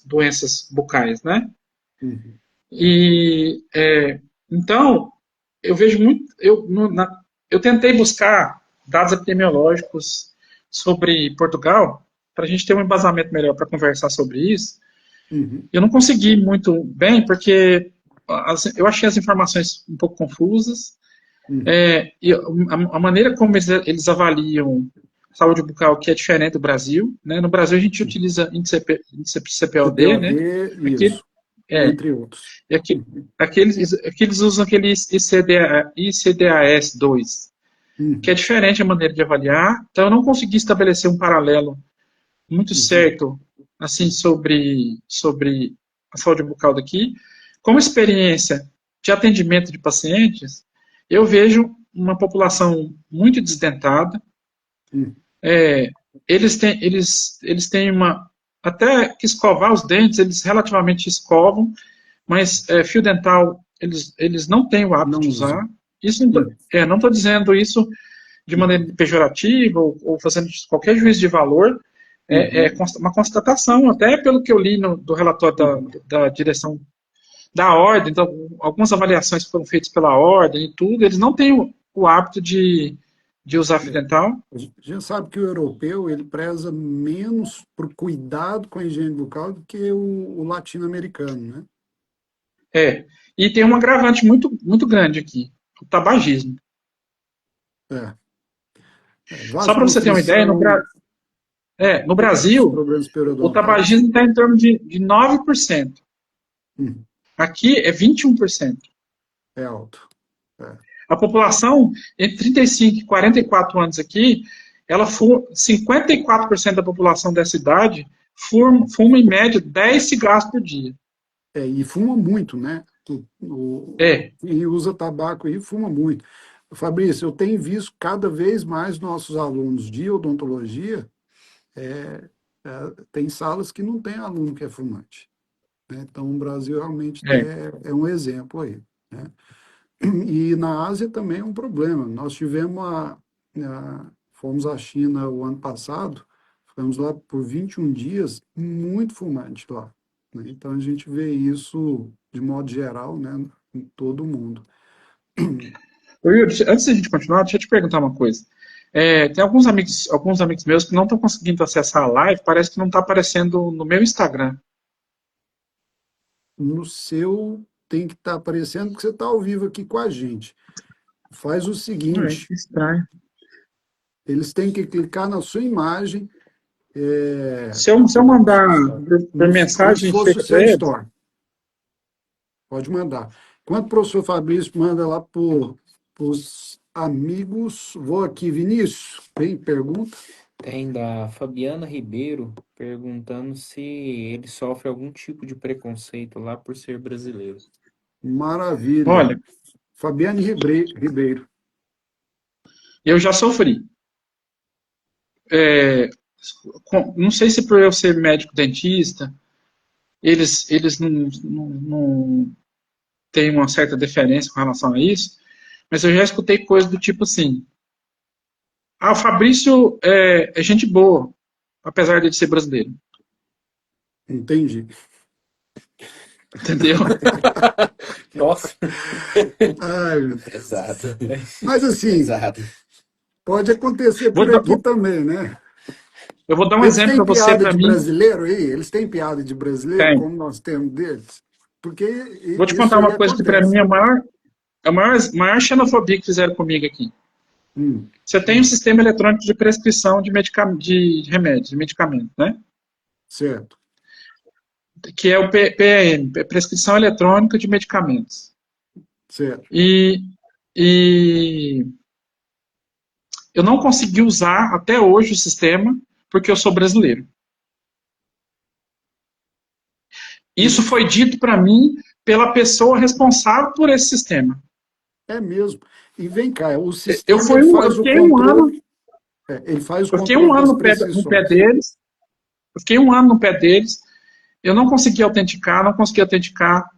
doenças bucais, né? uhum, E então eu vejo muito, eu tentei buscar dados epidemiológicos sobre Portugal para a gente ter um embasamento melhor para conversar sobre isso. uhum, Eu não consegui muito bem porque eu achei as informações um pouco confusas. uhum, E a maneira como eles avaliam saúde bucal que é diferente do Brasil, né? No Brasil a gente uhum. utiliza índice CPOD, né? CPOD, Aqui, isso, é, entre outros. e aqui, Uhum, aqui eles usam aquele ICDAS-2, que é uhum, diferente a maneira de avaliar. Então eu não consegui estabelecer um paralelo muito uhum, certo assim sobre a saúde bucal daqui. Como experiência de atendimento de pacientes, eu vejo uma população muito desdentada. uhum, É, eles têm uma. Até que escovar os dentes, eles relativamente escovam, mas fio dental eles não têm o hábito não de usam. usar. Isso não estou dizendo isso de maneira Uhum, pejorativa ou fazendo qualquer juízo de valor. É uhum, uma constatação, até pelo que eu li do relatório uhum, da direção da ordem, então, algumas avaliações foram feitas pela ordem e tudo, eles não têm o hábito de usar fio dental. A gente sabe que o europeu ele preza menos por cuidado com a higiene bucal do que o latino-americano, né? É. E tem um agravante muito grande aqui, o tabagismo. É. Só para você ter uma ideia, Vasoconstrição, no os Brasil, problemas o periodontais. tabagismo está em torno de 9%. Hum, Aqui é 21%. é alto. É. A população entre 35 e 44 anos aqui, 54% da população dessa idade fuma em média 10 cigarros por dia. E fuma muito, né? É, Quem usa tabaco aí fuma muito. Fabrício, eu tenho visto cada vez mais nossos alunos de odontologia, tem salas que não tem aluno que é fumante, né? Então, o Brasil realmente é. é um exemplo aí, né? E na Ásia também é um problema. Nós tivemos fomos à China o ano passado, ficamos lá por 21 dias, muito fumante lá, né? Então a gente vê isso de modo geral, né, em todo o mundo. Ô, Yuri, antes da gente continuar, deixa eu te perguntar uma coisa. Tem alguns amigos meus que não estão conseguindo acessar a live, parece que não está aparecendo no meu Instagram. No seu tem que estar aparecendo porque você está ao vivo aqui com a gente. Faz o seguinte, Que estranho. eles têm que clicar na sua imagem, Se eu mandar por como se mensagem fosse o feita seu para ele, store. Pode mandar. Enquanto o professor Fabrício manda lá para os amigos, vou aqui, Vinícius, tem pergunta? Tem da Fabiana Ribeiro perguntando se ele sofre algum tipo de preconceito lá por ser brasileiro. Maravilha. olha, Fabiane Ribeiro. eu já sofri. Não sei se por eu ser médico dentista, eles não têm uma certa deferência com relação a isso, mas eu já escutei coisas do tipo assim: o Fabrício é gente boa, apesar de ele ser brasileiro. Entendi. Entendeu? Nossa, Ai, meu Deus. pesado. Mas assim, Pesado. pode acontecer Vou por dar- aqui vou- também, né? eu vou dar um Eles exemplo têm para você, piada para de mim. brasileiro aí? Eles têm piada de brasileiro, Tem. como nós temos deles? Porque Vou te isso contar aí uma coisa que para acontece. mim é a maior xenofobia que fizeram comigo aqui. Hum, Você tem um sistema eletrônico de prescrição de remédios, de medicamentos, né? certo, Que é o PEM, Prescrição Eletrônica de Medicamentos. certo. E, e eu não consegui usar até hoje o sistema porque eu sou brasileiro. Isso foi dito para mim pela pessoa responsável por esse sistema. É mesmo. E vem cá, o Eu, sistema fui ele um, eu faz o fiquei um ano, controle, ele faz o eu fiquei um controle ano das no pé prescrições. deles, eu fiquei um ano no pé deles, eu não consegui autenticar, não consegui autenticar.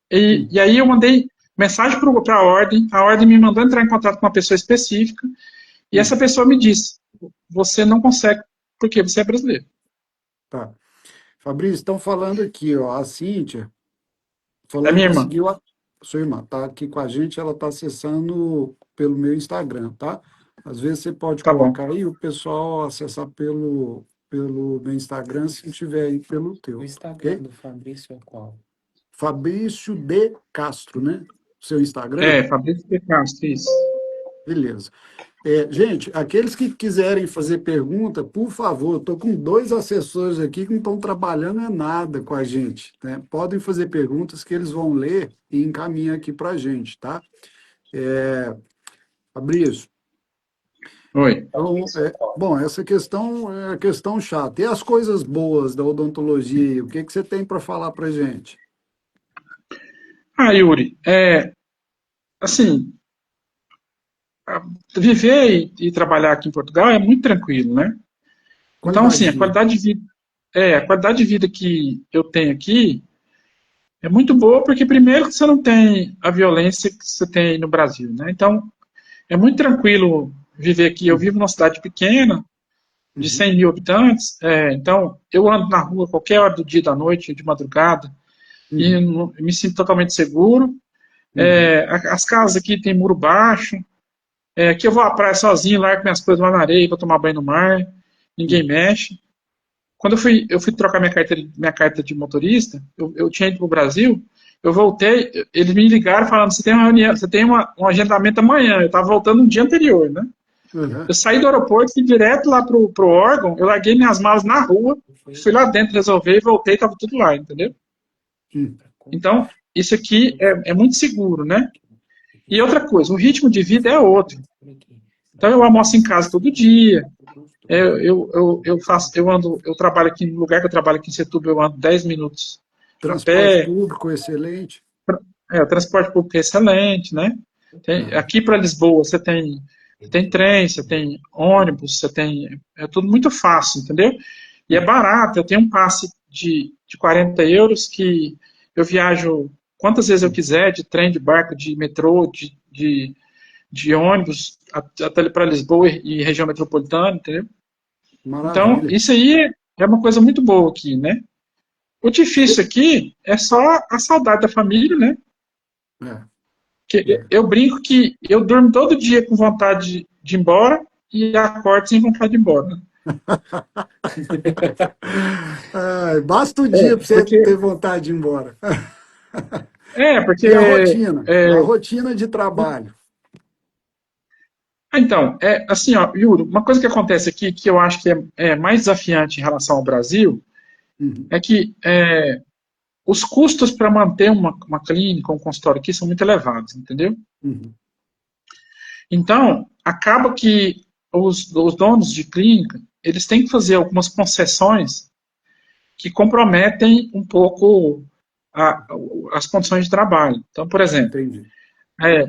E aí eu mandei mensagem para a ordem me mandou entrar em contato com uma pessoa específica, e essa Hum, pessoa me disse: você não consegue, porque você é brasileiro. tá. Fabrício, estão falando aqui, ó, a Cíntia É falou que minha irmã. conseguiu, sua irmã está aqui com a gente, ela está acessando pelo meu Instagram, tá? Às vezes você pode Tá bom. colocar aí o pessoal acessar pelo meu Instagram, se tiver aí pelo O teu, Instagram ok? do Fabrício é qual? Fabrício de Castro, né? Seu Instagram? Fabrício de Castro, isso. Beleza. Gente, aqueles que quiserem fazer pergunta, por favor, estou com 2 assessores aqui que não estão trabalhando é nada com a gente, né? Podem fazer perguntas que eles vão ler e encaminhar aqui para a gente, tá? Fabrício, O Oi. então, Fabrício é qual? bom, essa questão é a questão chata. E as coisas boas da odontologia, o que que você tem para falar para a gente? Yuri, assim, viver e trabalhar aqui em Portugal é muito tranquilo, né? Então, Qualidade assim, de a vida. qualidade de vida, a qualidade de vida que eu tenho aqui é muito boa, porque primeiro que você não tem a violência que você tem no Brasil, né? Então, é muito tranquilo viver aqui. Eu vivo numa cidade pequena, de Uhum, 100 mil habitantes, então eu ando na rua qualquer hora do dia, da noite, de madrugada, e Uhum, me sinto totalmente seguro. uhum, As casas aqui tem muro baixo. Aqui eu vou à praia sozinho, largo minhas coisas lá na areia para tomar banho no mar. Ninguém uhum. mexe. Quando eu fui trocar minha carta de motorista, eu tinha ido para o Brasil, eu voltei, eles me ligaram falando, você tem uma reunião, você tem um agendamento amanhã. Eu estava voltando no dia anterior, né? Eu Uhum. saí do aeroporto, fui direto lá pro órgão, eu larguei minhas malas na rua, fui lá dentro resolver e voltei, estava tudo lá, entendeu? Hum. Então, isso aqui é muito seguro, né? E outra coisa, o ritmo de vida é outro. Então, eu almoço em casa todo dia, eu trabalho aqui no lugar que eu trabalho aqui em Setúbal, eu ando 10 minutos a Transporte pé. público excelente. O transporte público é excelente, né? Ah, Aqui para Lisboa você tem trem, você tem ônibus, você tem. É tudo muito fácil, entendeu? E é hum. barato. Eu tenho um passe de 40 euros que eu viajo quantas vezes eu quiser, de trem, de barco, de metrô, de ônibus, até para Lisboa e região metropolitana, entendeu? Então, Maravilha. isso aí é uma coisa muito boa aqui, né? O difícil aqui é só a saudade da família, né? É, Que é. eu brinco que eu durmo todo dia com vontade de ir embora e acordo sem vontade de ir embora. Ai, basta o dia para você Porque, ter vontade de ir embora. porque, E a rotina? A rotina de trabalho. então, assim, ó, Yuri, uma coisa que acontece aqui que eu acho que é mais desafiante em relação ao Brasil Uhum, é que os custos para manter uma clínica, um consultório aqui são muito elevados, entendeu? uhum, Então, acaba que os donos de clínica, eles têm que fazer algumas concessões que comprometem um pouco a- as condições de trabalho. Então, por exemplo, entendi. é,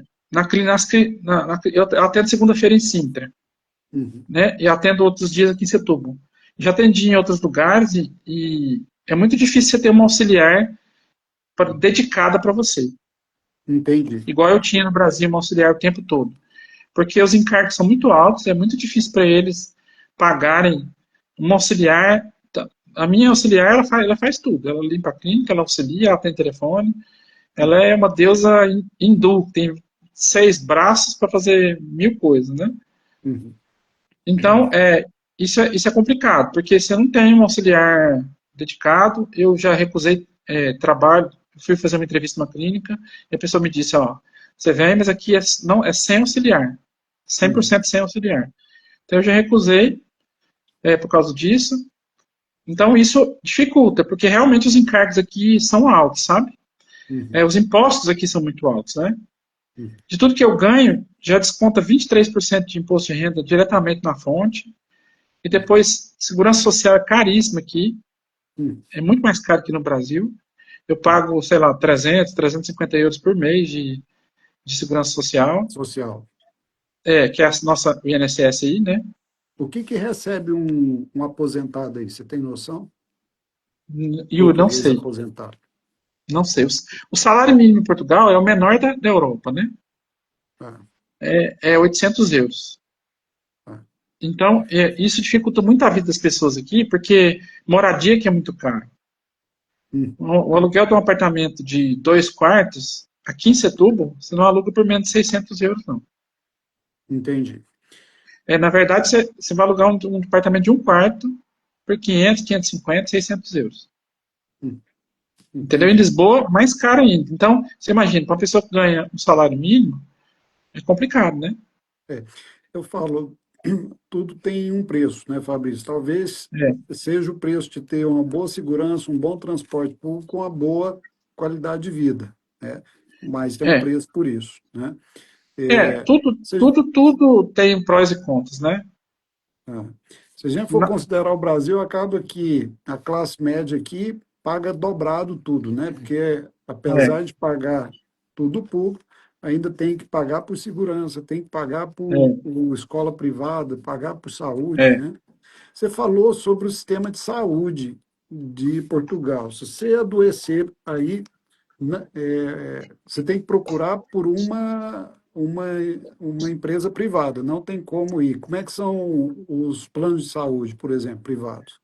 eu atendo segunda-feira em Sintra, Uhum, né? E atendo outros dias aqui em Setúbal. Já atendi em outros lugares e é muito difícil você ter uma auxiliar dedicada para você. entendi. Igual eu tinha no Brasil uma auxiliar o tempo todo. Porque os encargos são muito altos, é muito difícil para eles pagarem uma auxiliar. A minha auxiliar, ela faz tudo. Ela limpa a clínica, ela auxilia, ela tem telefone. Ela é uma deusa hindu, tem 6 braços para fazer 1000 coisas, né? Uhum, Então, isso é complicado, porque se eu não tenho um auxiliar dedicado, eu já recusei trabalho, fui fazer uma entrevista numa clínica, e a pessoa me disse, ó, você vem, mas aqui não, é sem auxiliar, cem por uhum, cento sem auxiliar. Então, eu já recusei por causa disso. Então, isso dificulta, porque realmente os encargos aqui são altos, sabe? uhum, Os impostos aqui são muito altos, né? uhum. De tudo que eu ganho, já desconta 23% de imposto de renda diretamente na fonte. E depois, segurança social é caríssima aqui. Uhum. É muito mais caro que no Brasil. Eu pago, sei lá, 350 euros por mês de segurança social. Social. Que é a nossa INSS aí, né? O que que recebe um aposentado aí? Você tem noção? E eu não Português sei. aposentado. Não sei. O salário mínimo em Portugal é o menor da Europa, né? Ah, É 800 euros. ah, Então, isso dificulta muito a vida das pessoas aqui, porque moradia que é muito caro. hum, O aluguel de um apartamento de 2 quartos, aqui em Setúbal, você não aluga por menos de 600 euros, não. entendi. Na verdade, você vai alugar um apartamento de 1 quarto por 500, 550, 600 euros. Hum, Entendeu? Em entendi. Lisboa, mais caro ainda. Então, você imagina, para uma pessoa que ganha um salário mínimo, é complicado, né? É, eu falo, tudo tem um preço, né, Fabrício? Talvez É, seja o preço de ter uma boa segurança, um bom transporte público com uma boa qualidade de vida, né? Mas tem um é, preço por isso, né? É, tudo, se, tudo, tudo tem prós e contras, né? ah, se a gente for Na- considerar o Brasil, acaba que a classe média aqui paga dobrado tudo, né? Porque é, apesar de pagar tudo público, ainda tem que pagar por segurança, tem que pagar é, por escola privada, pagar por saúde, é. né? Você falou sobre o sistema de saúde de Portugal. Se você adoecer aí, né, você tem que procurar por uma empresa privada, não tem como ir. Como é que são os planos de saúde, por exemplo, privados?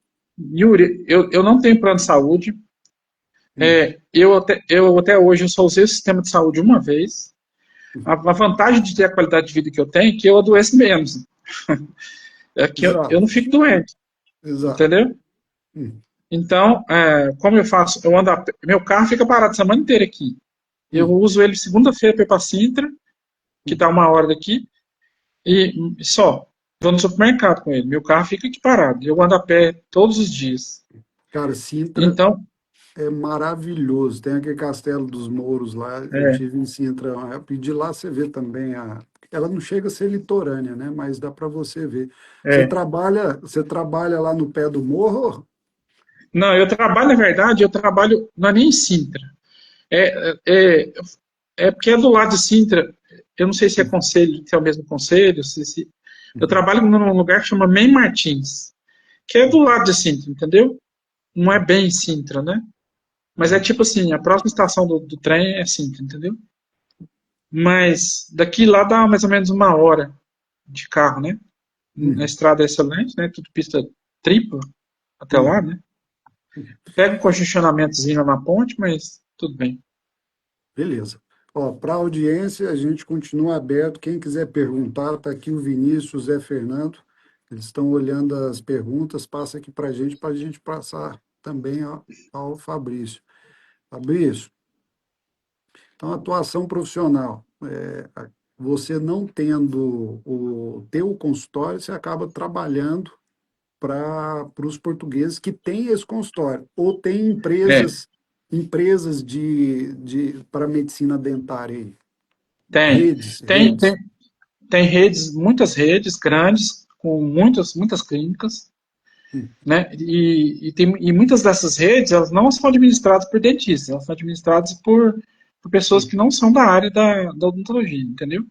Yuri, eu não tenho plano de saúde, Eu até hoje eu só usei o sistema de saúde uma vez. A vantagem de ter a qualidade de vida que eu tenho é que eu adoeço menos. É que eu Exato, não fico doente, exato. entendeu? Hum, Então, como eu faço? Eu ando meu carro fica parado a semana inteira aqui. Eu hum, uso ele segunda-feira para ir para Sintra, que hum. dá uma hora daqui, e só. Vou no supermercado com ele. Meu carro fica aqui parado. Eu ando a pé todos os dias. Cara, Sintra Então, é maravilhoso. Tem aquele Castelo dos Mouros lá. Eu é, tive em Sintra. E de lá você vê também a. Ela não chega a ser litorânea, né? Mas dá para você ver. é. Você trabalha lá no pé do morro? Não, eu trabalho, na verdade, eu trabalho, não é nem em Sintra. É, é, é porque é do lado de Sintra. Eu não sei se é Hum, conselho, se é o mesmo conselho. Eu uhum, trabalho num lugar que chama Mem Martins, que é do lado de Sintra, entendeu? Não é bem Sintra, né? Mas é uhum, tipo assim, a próxima estação do trem é Sintra, entendeu? Mas daqui lá dá mais ou menos uma hora de carro, né? A uhum, estrada é excelente, né? Tudo pista tripla até lá, uhum. né? Pega um congestionamentozinho na ponte, mas tudo bem. Beleza. Ó, para a audiência, a gente continua aberto. Quem quiser perguntar, está aqui o Vinícius, o Zé Fernando. Eles estão olhando as perguntas, passa aqui para a gente passar também ao Fabrício. Fabrício, então, atuação profissional. Você não tendo o teu consultório, você acaba trabalhando para os portugueses que têm esse consultório, ou tem É, empresas para medicina dentária aí. tem. Redes, Tem, redes. tem, tem redes, muitas redes grandes, com muitas clínicas, Hum, né? E muitas dessas redes, elas não são administradas por dentistas, elas são administradas por pessoas hum, que não são da área da odontologia, entendeu?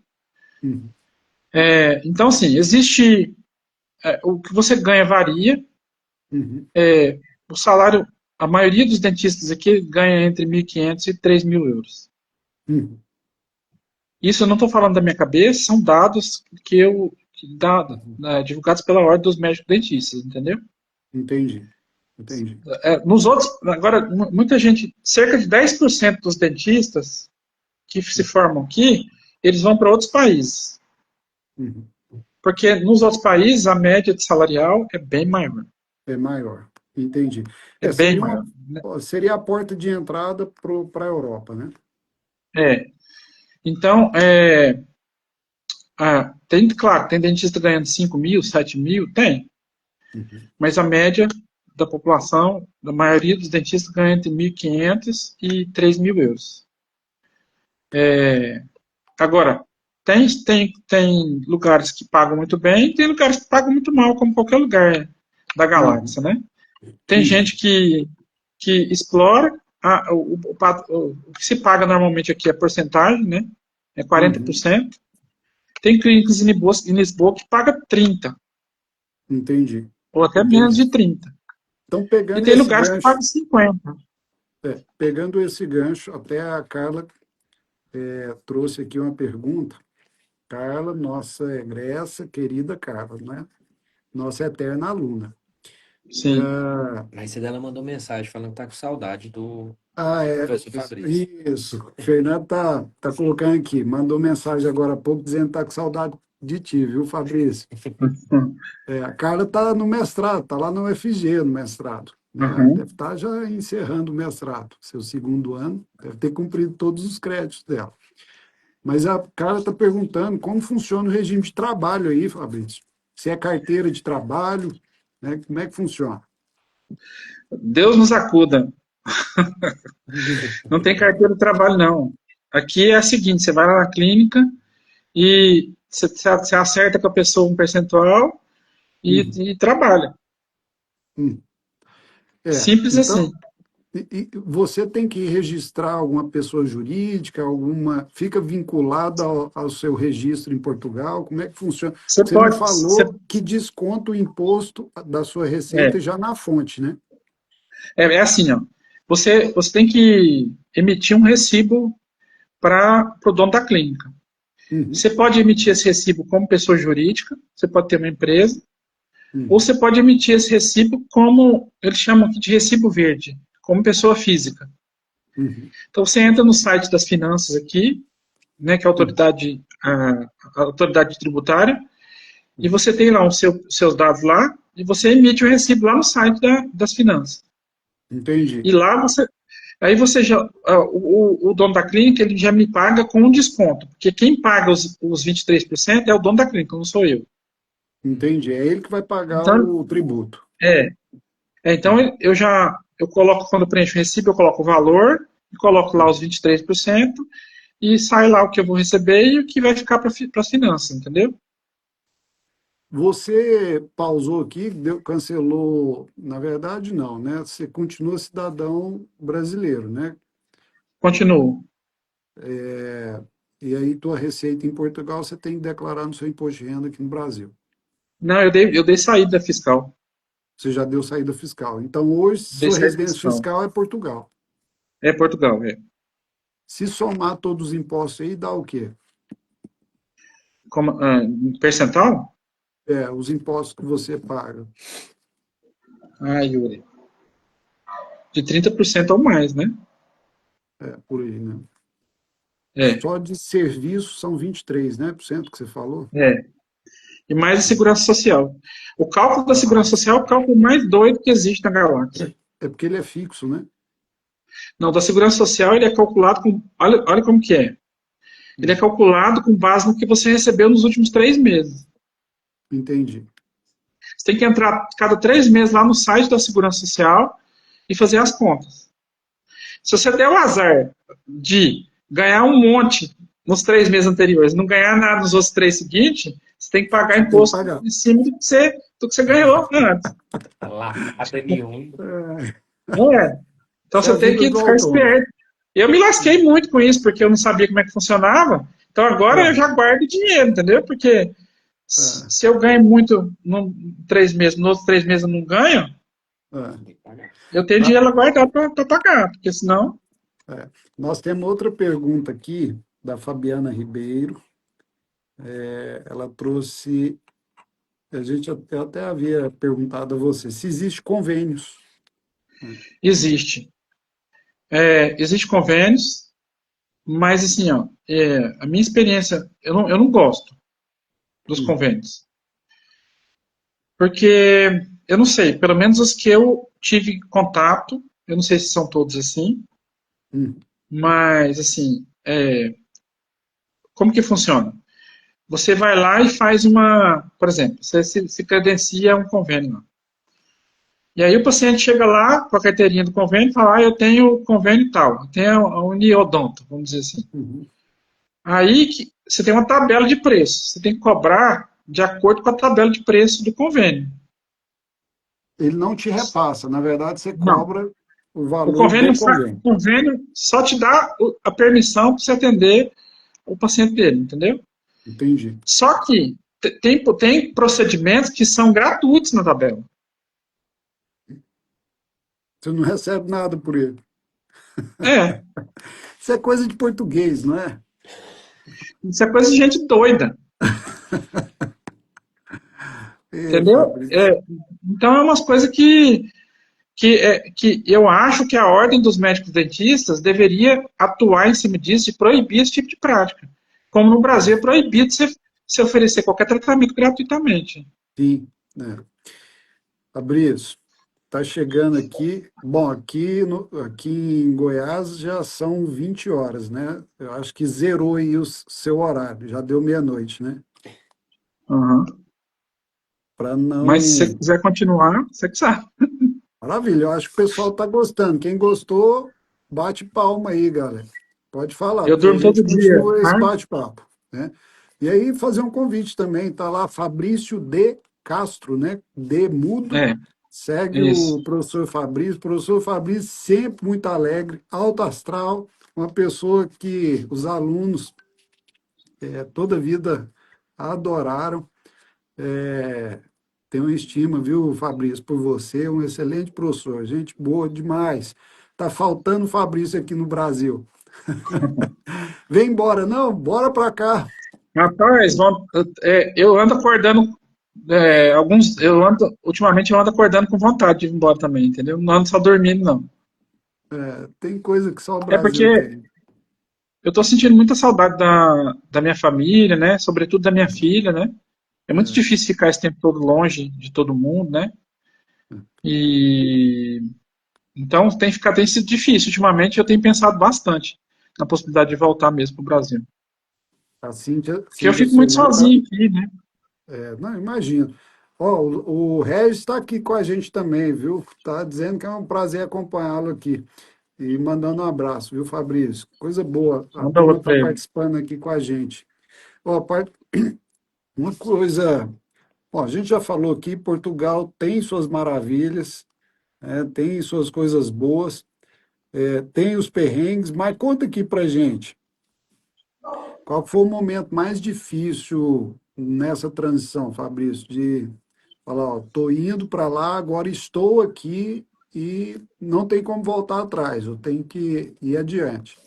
hum, Então, assim, existe. O que você ganha varia. uhum, O salário, a maioria dos dentistas aqui ganha entre 1.500 e 3.000 euros. uhum, Isso eu não estou falando da minha cabeça, são dados uhum. divulgados pela Ordem dos Médicos Dentistas, entendeu? Entendi, entendi. Nos outros, agora, muita gente, cerca de 10% dos dentistas que se formam aqui, eles vão para outros países. Uhum. Porque nos outros países a média de salarial é bem maior. É maior, entendi. É bem maior. Né? Seria a porta de entrada para a Europa, né? É. Então, claro, tem dentista ganhando 5.000, 7.000, tem. Uhum. Mas a média da população, da maioria dos dentistas ganha entre 1.500 e 3.000 euros. Agora, tem lugares que pagam muito bem e tem lugares que pagam muito mal, como qualquer lugar da Aham, galáxia, né? Tem entendi. gente que explora, o que se paga normalmente aqui é porcentagem, né? É Uhum, 40%. Tem clínicas em Lisboa que paga 30%, entendi, ou até menos entendi. de 30%. Então, E tem lugares que pagam 50%. pegando esse gancho, até a Carla trouxe aqui uma pergunta. Carla, nossa egressa, querida Carla, né? Nossa eterna aluna. Sim. Mas você dela mandou mensagem falando que tá com saudade do É, professor Fabrício. isso. O Fernando tá colocando aqui, mandou mensagem agora há pouco dizendo que tá com saudade de ti, viu, Fabrício? A Carla tá no mestrado, tá lá no UFG, no mestrado, né? Deve Uhum. estar já encerrando o mestrado, seu segundo ano, deve ter cumprido todos os créditos dela. Mas a Carla está perguntando como funciona o regime de trabalho aí, Fabrício. Se é carteira de trabalho, né? Como é que funciona? Deus nos acuda. Não tem carteira de trabalho, não. Aqui é a seguinte: você vai lá na clínica e você acerta com a pessoa um percentual Uhum, e trabalha. uhum. Simples Então, assim. e você tem que registrar alguma pessoa jurídica, fica vinculada ao seu registro em Portugal? Como é que funciona? Você Você me pode. falou que desconta o imposto da sua receita É, já na fonte, né? é assim, ó. Você tem que emitir um recibo para o dono da clínica. Uhum, Você pode emitir esse recibo como pessoa jurídica, você pode ter uma empresa, ou uhum, você pode emitir esse recibo como eles chamam aqui de recibo verde, como pessoa física. Uhum. Então, você entra no site das finanças aqui, né, que é a autoridade tributária, e você tem lá os seus dados lá, e você emite o recibo lá no site das finanças. Entendi. E lá aí você já, o dono da clínica, ele já me paga com um desconto, porque quem paga os 23% é o dono da clínica, não sou eu. Entendi. É ele que vai pagar Então, o tributo. é, então eu coloco, quando eu preencho o recibo, eu coloco o valor, e coloco lá os 23%, e sai lá o que eu vou receber e o que vai ficar para as finanças, entendeu? Você pausou aqui, cancelou. Na verdade, não, né? Você continua cidadão brasileiro, né? Continuo. E aí, tua receita em Portugal, você tem que declarar no seu imposto de renda aqui no Brasil. Não, eu dei saída fiscal. Você já deu saída fiscal. Então, hoje, Dei sua saída residência fiscal. fiscal é Portugal. É Portugal, é. Se somar todos os impostos aí, dá o quê? Percentual? Os impostos que você paga. Ah, Yuri. De 30% ou mais, né? Por aí, né? É, Só de serviço são 23, né? Por cento que você falou. é. E mais a segurança social. O cálculo da segurança social é o cálculo mais doido que existe na galáxia. É porque ele é fixo, né? Não, da segurança social ele é calculado com. Olha como que é. Ele é calculado com base no que você recebeu nos últimos 3 meses. Entendi. Você tem que entrar cada 3 meses lá no site da segurança social e fazer as contas. Se você der o azar de ganhar um monte nos 3 meses anteriores, não ganhar nada nos outros 3 seguintes, você tem que pagar Você tem que imposto pagar. em cima do que você ganhou antes. Lavada de um. Não é? Então Isso é a você tem vida que do ficar autônomo. esperto. Eu me lasquei muito com isso, porque eu não sabia como é que funcionava. Então agora eu É, já guardo dinheiro, entendeu? Porque é, se eu ganho muito em 3 meses, nos outros 3 meses eu não ganho, é. eu tenho Ah, dinheiro lá guardado para pagar, porque senão. é. Nós temos outra pergunta aqui, da Fabiana Ribeiro. Ela trouxe. Eu até havia perguntado a você se existe convênios. Existe. Existe convênios, mas assim, ó, a minha experiência, eu não gosto dos Hum, convênios. Porque, eu não sei, pelo menos os que eu tive contato, eu não sei se são todos assim, hum, mas assim, como que funciona? Você vai lá e faz por exemplo, você se credencia a um convênio lá. E aí o paciente chega lá com a carteirinha do convênio e fala, eu tenho convênio tal, eu tenho a Uniodonto, vamos dizer assim. uhum. Aí você tem uma tabela de preço. Você tem que cobrar de acordo com a tabela de preço do convênio. Ele não te repassa, na verdade, você Não. cobra o O valor convênio, do convênio. o convênio só te dá a permissão para você atender o paciente dele, entendeu? Entendi. Só que tem procedimentos que são gratuitos na tabela. Você não recebe nada por ele. É, Isso é coisa de português, não é? isso é coisa de gente doida, entendeu? Fabrício. Então é umas coisas que eu acho que a ordem dos médicos dentistas deveria atuar em cima disso e proibir esse tipo de prática. Como no Brasil é proibido você oferecer qualquer tratamento gratuitamente. Sim, né? Fabrício, está chegando aqui. Bom, aqui em Goiás já são 20 horas, né? Eu acho que zerou aí o seu horário, já deu meia-noite, né? Uhum. Para Mas se você não. quiser continuar, você que sabe. Maravilha, eu acho que o pessoal está gostando. Quem gostou, bate palma aí, galera. Pode falar, Eu porque a durmo gente todo dia, continua esse tá? bate-papo, né? E aí fazer um convite também, tá lá Fabrício D. Castro, né? D mudo. É, Segue isso. o professor Fabrício. Professor Fabrício sempre muito alegre, alto astral, uma pessoa que os alunos toda a vida adoraram. É, tenho uma estima, viu, Fabrício, por você, um excelente professor, gente boa demais. Tá faltando o Fabrício aqui no Brasil. Vem embora, não, bora para cá. Rapaz, eu ando acordando. Ultimamente eu ando acordando com vontade de ir embora também, entendeu? Não ando só dormindo, não. Tem coisa que só o É Brasil porque tem. eu tô sentindo muita saudade da minha família, né? Sobretudo da minha filha, né? É muito É, difícil ficar esse tempo todo longe de todo mundo, né? E então tem sido difícil. Ultimamente eu tenho pensado bastante na possibilidade de voltar mesmo para o Brasil. a Cíntia, Porque eu Cíntia, fico sua muito irmã, tá. sozinho aqui, né? Não, imagino. Ó, o Regis está aqui com a gente também, viu? Tá dizendo que é um prazer acompanhá-lo aqui. E mandando um abraço, viu, Fabrício? Coisa boa. A Manda turma outro está pra ele. participando aqui com a gente. Ó, uma coisa. Ó, a gente já falou aqui, Portugal tem suas maravilhas, tem suas coisas boas, tem os perrengues, mas conta aqui pra gente. Qual foi o momento mais difícil nessa transição, Fabrício, de falar, ó, tô indo para lá, agora estou aqui e não tem como voltar atrás, eu tenho que ir adiante.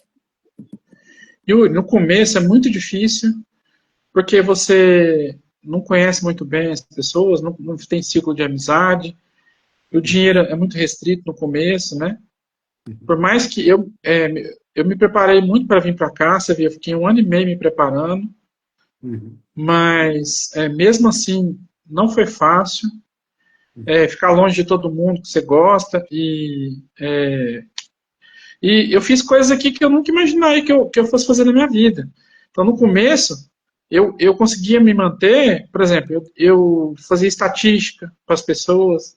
Yuri, no começo é muito difícil, porque você não conhece muito bem as pessoas, não tem ciclo de amizade, o dinheiro é muito restrito no começo, né? Por mais que eu me preparei muito para vir para cá, você vê, eu fiquei 1 ano e meio me preparando, Uhum, mas mesmo assim não foi fácil. Ficar longe de todo mundo que você gosta e eu fiz coisas aqui que eu nunca imaginei que eu fosse fazer na minha vida. Então, no começo, eu conseguia me manter, por exemplo, eu fazia estatística para as pessoas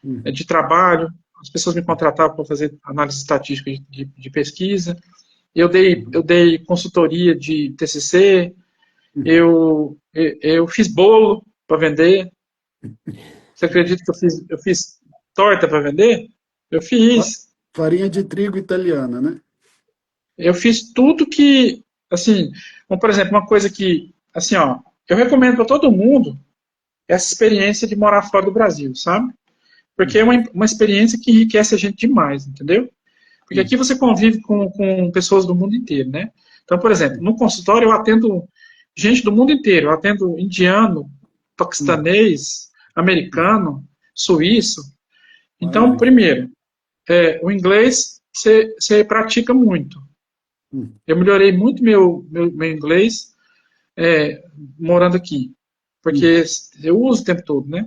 uhum, de trabalho, as pessoas me contratavam para fazer análise estatística de pesquisa, eu uhum, dei consultoria de TCC, uhum. eu fiz bolo para vender. Você acredita que eu fiz torta para vender? Eu Fa- fiz. Farinha de trigo italiana, né? Eu fiz tudo que, assim, como, por exemplo, uma coisa que, assim, ó, eu recomendo para todo mundo essa experiência de morar fora do Brasil, sabe? Porque é Uhum, uma experiência que enriquece a gente demais, entendeu? Porque aqui uhum, você convive com pessoas do mundo inteiro, né? Então, por exemplo, no consultório eu atendo gente do mundo inteiro, eu atendo indiano, uhum, paquistanês, uhum. americano, suíço. Então, Maravilha. primeiro, o inglês você pratica muito. Uhum, Eu melhorei muito meu inglês morando aqui, uhum, porque eu uso o tempo todo, né?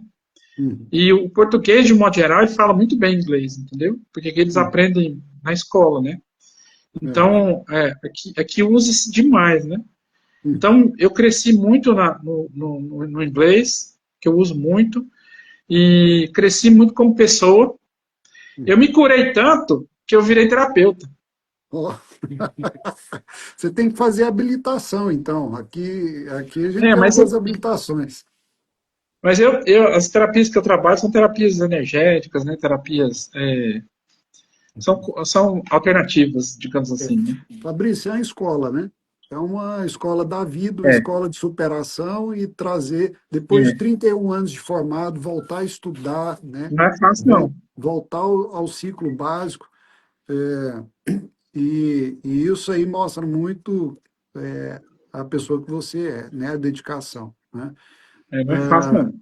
uhum, E o português, de um modo geral, ele fala muito bem inglês, entendeu? Porque aqui eles uhum. aprendem na escola, né? É, Então, aqui usa-se demais, né? uhum. Então, eu cresci muito no inglês, que eu uso muito, e cresci muito como pessoa. Eu me curei tanto que eu virei terapeuta. Ó, você tem que fazer habilitação, então. Aqui a gente É, tem mas algumas habilitações. as terapias que eu trabalho são terapias energéticas, né? Terapias são alternativas, digamos É. assim, né? Fabrício, é uma escola, né? É uma escola da vida, uma É, escola de superação e trazer, depois de é. 31 anos de formado, voltar a estudar, né? Não é fácil, não. Voltar ao ciclo básico. é, e isso aí mostra muito a pessoa que você é, né? A dedicação, né? Não é fácil, não.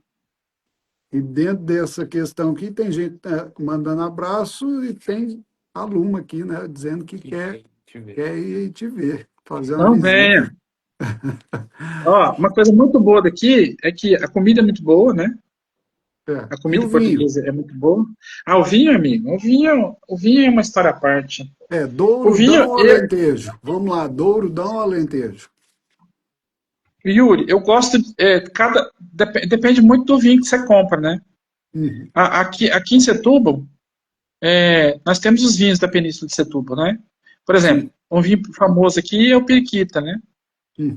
E dentro dessa questão aqui, tem gente mandando abraço e tem aluno aqui, né? Dizendo que Que quer, quer te ver. quer ir te ver, fazer uma Não, visita. venha. Ó, uma coisa muito boa daqui é que a comida é muito boa, né? É. A E o comida vinho? portuguesa é muito boa. Ah, o vinho, amigo, o vinho é uma história à parte. O Douro-dão vinho, ou Alentejo? Vamos lá, Douro-dão ou Alentejo? Yuri, eu gosto, depende muito do vinho que você compra, né? Uhum, Aqui em Setúbal, nós temos os vinhos da Península de Setúbal, né? Por exemplo, sim. um vinho famoso aqui é o Periquita, né?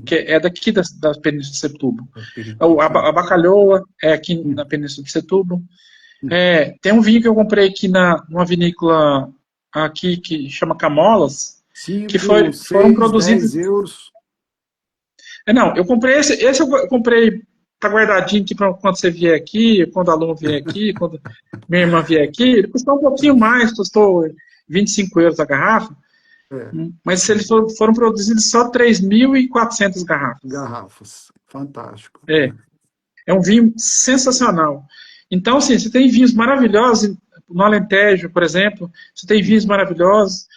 Que Uhum. é daqui da Península de Setúbal. O A periquito. Bacalhoa é aqui na Uhum. Península de Setúbal. Uhum. Tem um vinho que eu comprei aqui numa vinícola aqui que chama Camolas, que 5, foram 6, 10 produzidos. euros. Não, eu comprei esse eu comprei, tá guardadinho aqui para quando você vier aqui, quando o aluno vier aqui, quando minha irmã vier aqui. Ele custou um pouquinho mais, custou 25 euros a garrafa, É, mas eles foram produzidos só 3.400 garrafas. garrafas. Fantástico. É, é um vinho sensacional. Então, assim, você tem vinhos maravilhosos. no Alentejo, por exemplo, você tem vinhos maravilhosos.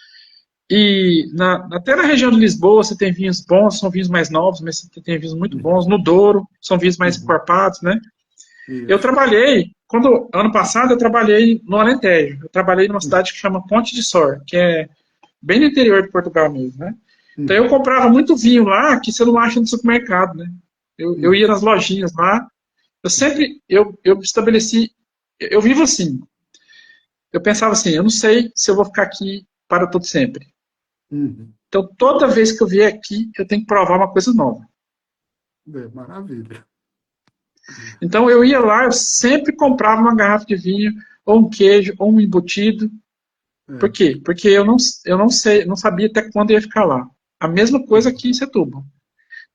E até na região de Lisboa você tem vinhos bons, são vinhos mais novos, mas você tem vinhos muito bons. Uhum. No Douro, são vinhos mais Uhum. encorpados, né? Eu Isso. trabalhei, ano passado eu trabalhei no Alentejo. Eu trabalhei numa cidade que chama Ponte de Sor, que é bem no interior de Portugal mesmo, né? Então eu Uhum. comprava muito vinho lá que você não acha no supermercado, né? Eu Uhum. ia nas lojinhas lá. Eu estabeleci, eu vivo assim. Eu pensava assim, eu não sei se eu vou ficar aqui para todo sempre. Uhum. Então toda vez que eu vier aqui, eu tenho que provar uma coisa nova. Maravilha. Então eu ia lá, eu sempre comprava uma garrafa de vinho, ou um queijo, ou um embutido. Por É. quê? Porque eu não sei, não sabia até quando eu ia ficar lá. A mesma coisa aqui em Setúbal.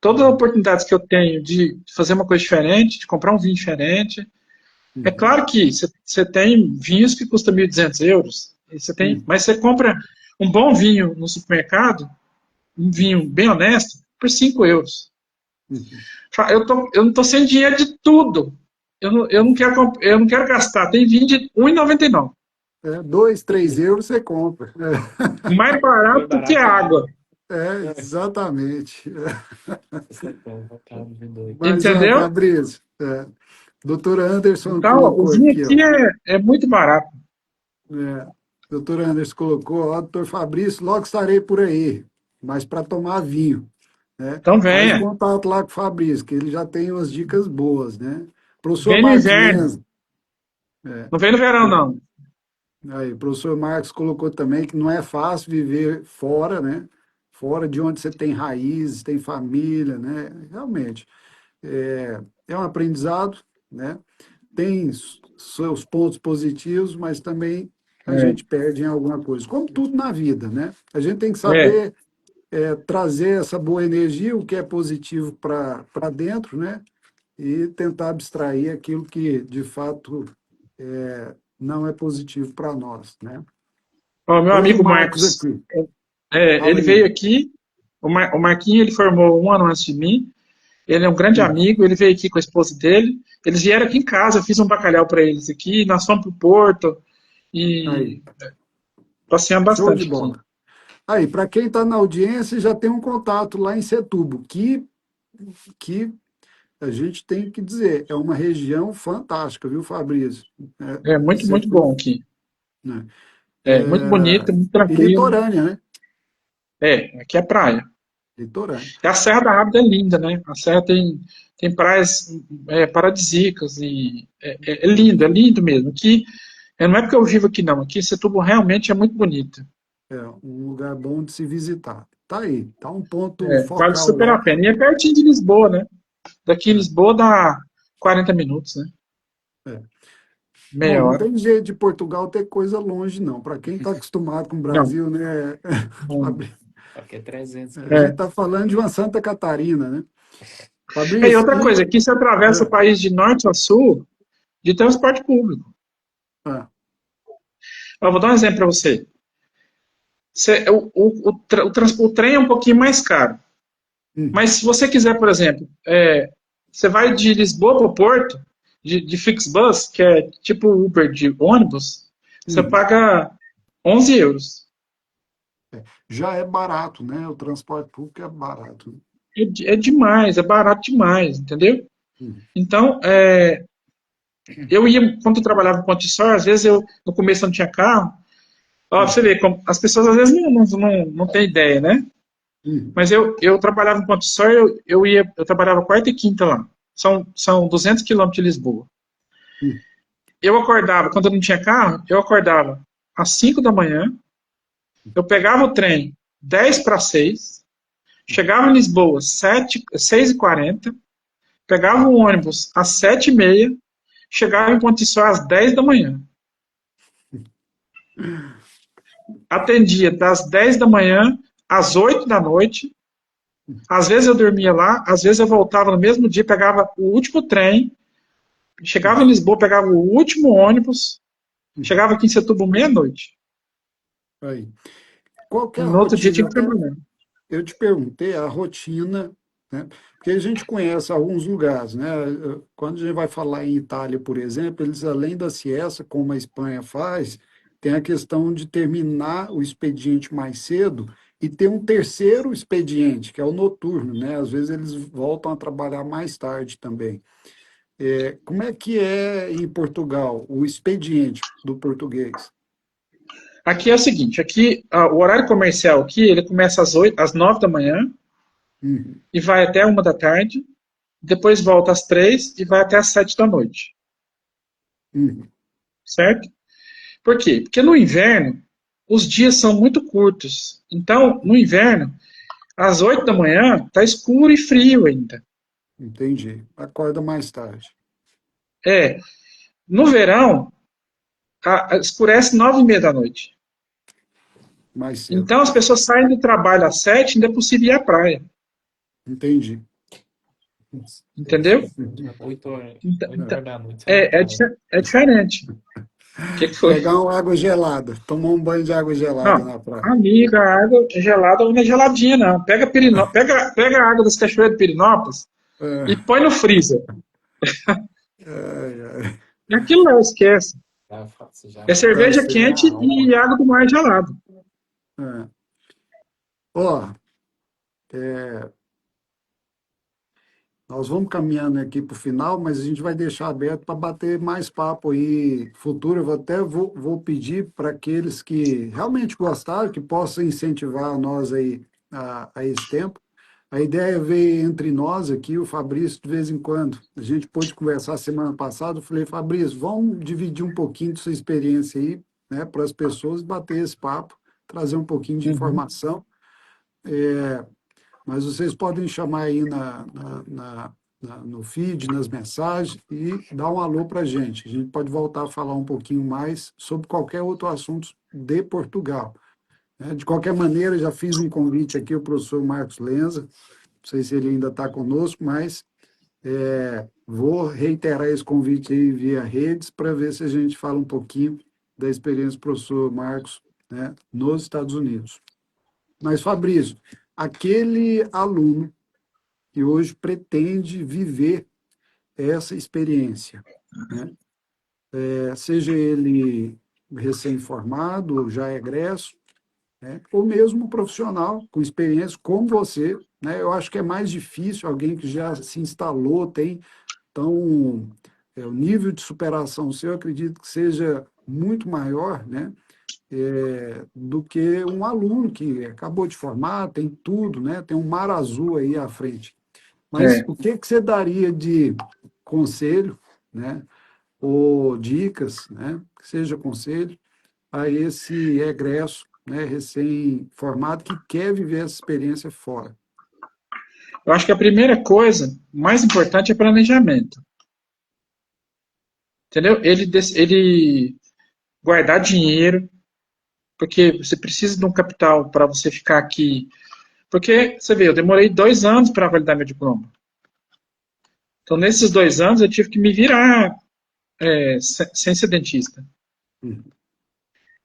Todas as Uhum. oportunidades que eu tenho de fazer uma coisa diferente, de comprar um vinho diferente. É Uhum. claro que você tem vinhos que custam 1.200 euros, Uhum. mas você compra um bom vinho no supermercado, um vinho bem honesto, por 5 euros. Uhum. Eu não estou sem dinheiro de tudo. Eu não quero gastar. Tem vinho de 1,99. 2, 3 euros você compra. Mais Mais barato que barato que água. água. Exatamente. Essa porra, cara de doido. Mas, Entendeu? Fabrício, doutor Anderson Então, o colocou vinho aqui, ó. aqui é muito barato. É, doutor Anderson colocou, ó, doutor Fabrício, logo estarei por aí, mas para tomar vinho, né? Então, Faz venha. contato lá com o Fabrício, que ele já tem umas dicas boas, né? Professor Vem no Marcos inverno. Mendes, é, Não vem no verão, não. aí, o professor Marcos colocou também que não é fácil viver fora, né? Fora de onde você tem raízes, tem família, né? Realmente, é um aprendizado, né? Tem seus pontos positivos, mas também a gente perde em alguma coisa, como tudo na vida, né? A gente tem que É, saber trazer essa boa energia, o que é positivo para dentro, né? E tentar abstrair aquilo que, de fato, não é positivo para nós, né? ó, meu Oi, amigo Marcos Marcos, aqui. Fala ele aí. veio aqui, o Marquinhos, ele formou um ano antes de mim, ele é um grande Hum. amigo, ele veio aqui com a esposa dele, eles vieram aqui em casa, eu fiz um bacalhau para eles aqui, nós fomos pro Porto Aí, e passeamos show de bastante aqui. bola. Aí, para quem está na audiência, já tem um contato lá em Setúbal, que a gente tem que dizer, é uma região fantástica, viu, Fabrício? É muito, muito Setúbal, bom aqui. né? É muito bonito, muito E tranquilo. litorânea, né? Aqui é praia. Litorânea. E a Serra da Rábida é linda, né? A Serra tem praias paradisíacas e é lindo mesmo. Aqui, não é porque eu vivo aqui, não. Aqui Setúbal realmente é muito bonito. É um lugar bom de se visitar. Tá aí, tá um ponto Vale focal super a lá. pena. E é pertinho de Lisboa, né? Daqui em É, Lisboa dá 40 minutos, né? é. Bom, Meia não hora. tem jeito de Portugal ter coisa longe, não. Para quem está acostumado com o Não. Brasil, né? não. Aqui é 300 A gente É. está falando de uma Santa Catarina, né? E Fabrício, outra coisa, aqui você atravessa o é, país de norte a sul de transporte público. é, Eu vou dar um exemplo para você. O trem é um pouquinho mais caro. hum, Mas se você quiser, por exemplo, você vai de Lisboa para o Porto, de Flixbus, que é tipo Uber de ônibus, você uhum. paga 11 euros. Já é barato, né? O transporte público é barato, né? É demais, é barato demais, entendeu? Uhum. Então, quando eu trabalhava em Ponte Sor, às vezes no começo eu não tinha carro. Ó, você Uhum. vê, como as pessoas às vezes não têm ideia, né? Uhum. Mas eu trabalhava em Ponte Sor, eu trabalhava quarta e quinta lá. São 200 quilômetros de Lisboa. Uhum. Eu acordava, quando eu não tinha carro, eu acordava às 5 da manhã, eu pegava o trem 10 para 6, chegava em Lisboa 6h40, pegava o ônibus às 7h30, chegava em Pontiçó às 10 da manhã. Atendia das 10 da manhã às 8 da noite. Às vezes eu dormia lá, às vezes eu voltava no mesmo dia, pegava o último trem, chegava em Lisboa, pegava o último ônibus, Uhum. chegava aqui em Setúbal meia-noite. Aí. Qual que é a No outro dia tinha rotina? que Até trabalhar. eu te perguntei a rotina né? Porque a gente conhece alguns lugares, né? Quando a gente vai falar em Itália, por exemplo, eles, além da siesta, como a Espanha faz, tem a questão de terminar o expediente mais cedo e ter um terceiro expediente, que é o noturno, né? Às vezes eles voltam a trabalhar mais tarde também. Como é que é em Portugal o expediente do português? Aqui é o seguinte, aqui o horário comercial aqui, ele começa às 9 da manhã Uhum, e vai até 1 da tarde, depois volta às 3 e vai até às 7 da noite, uhum, certo? Por quê? Porque no inverno, os dias são muito curtos. Então, no inverno, às 8 da manhã, tá escuro e frio ainda. entendi. Acorda mais tarde, É, no verão, escurece 9:30 da noite. mais cedo. Então, as pessoas saem do trabalho às 7, ainda é possível ir à praia, Entendi. entendeu? 8 horas, Então, 8 horas da noite, você na é, é, praia. dife- é diferente. O que foi? Pegar uma água gelada, tomar um banho de água gelada Não, na praia. amiga, a água gelada não é geladinha, não. Pega a água das cachoeiras de Pirinópolis e É, põe no freezer. ai, ai. E aquilo lá, esquece. Você já É cerveja abasteceu minha quente alma. e água do mar gelado. É. Ó, nós vamos caminhando aqui para o final, mas a gente vai deixar aberto para bater mais papo aí futuro. Eu vou pedir para aqueles que realmente gostaram, que possam incentivar nós aí a esse tempo. A ideia veio entre nós aqui, o Fabrício, de vez em quando. A gente pôde conversar semana passada. Eu falei, Fabrício, vamos dividir um pouquinho de sua experiência aí, né, para as pessoas bater esse papo, trazer um pouquinho de Uhum. informação. Mas vocês podem chamar aí no feed, nas mensagens e dar um alô para a gente. A gente pode voltar a falar um pouquinho mais sobre qualquer outro assunto de Portugal, né? De qualquer maneira, já fiz um convite aqui ao professor Marcos Lenza, não sei se ele ainda está conosco, mas vou reiterar esse convite aí via redes para ver se a gente fala um pouquinho da experiência do professor Marcos, né, nos Estados Unidos. Mas, Fabrício, aquele aluno que hoje pretende viver essa experiência, né? Seja ele recém-formado, ou já egresso, né? Ou mesmo profissional com experiência como você, né? Eu acho que é mais difícil alguém que já se instalou, tem tão o nível de superação seu, eu acredito que seja muito maior, né? Do que um aluno que acabou de formar, tem tudo, né? Tem um mar azul aí à frente. Mas É. o que que você daria de conselho, né, ou dicas, né, que seja conselho, a esse egresso, né, recém-formado que quer viver essa experiência fora? Eu acho que a primeira coisa, mais importante, é planejamento. Entendeu? Ele guardar dinheiro, porque você precisa de um capital para você ficar aqui. Porque, você vê, eu demorei 2 anos para validar meu diploma. Então, nesses 2 anos, eu tive que me virar sem ser dentista. Hum,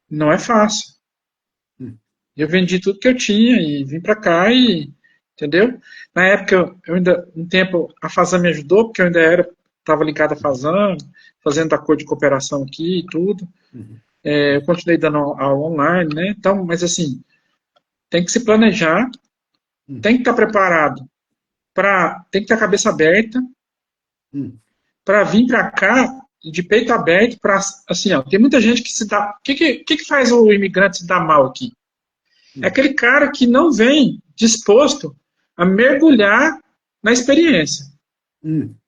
Não é fácil. hum, Eu vendi tudo que eu tinha e vim para cá e, entendeu? Na época, eu ainda, um tempo, a Fazam me ajudou, porque eu ainda estava ligado à Fazam, fazendo acordo de cooperação aqui e tudo. hum, Eu continuei dando aula online, né? Então, mas assim, tem que se planejar, hum, tem que estar preparado tem que ter a cabeça aberta hum, para vir para cá de peito aberto para, assim, ó, tem muita gente que se dá, o que faz o imigrante se dar mal aqui? É hum, aquele cara que não vem disposto a mergulhar na experiência. hum,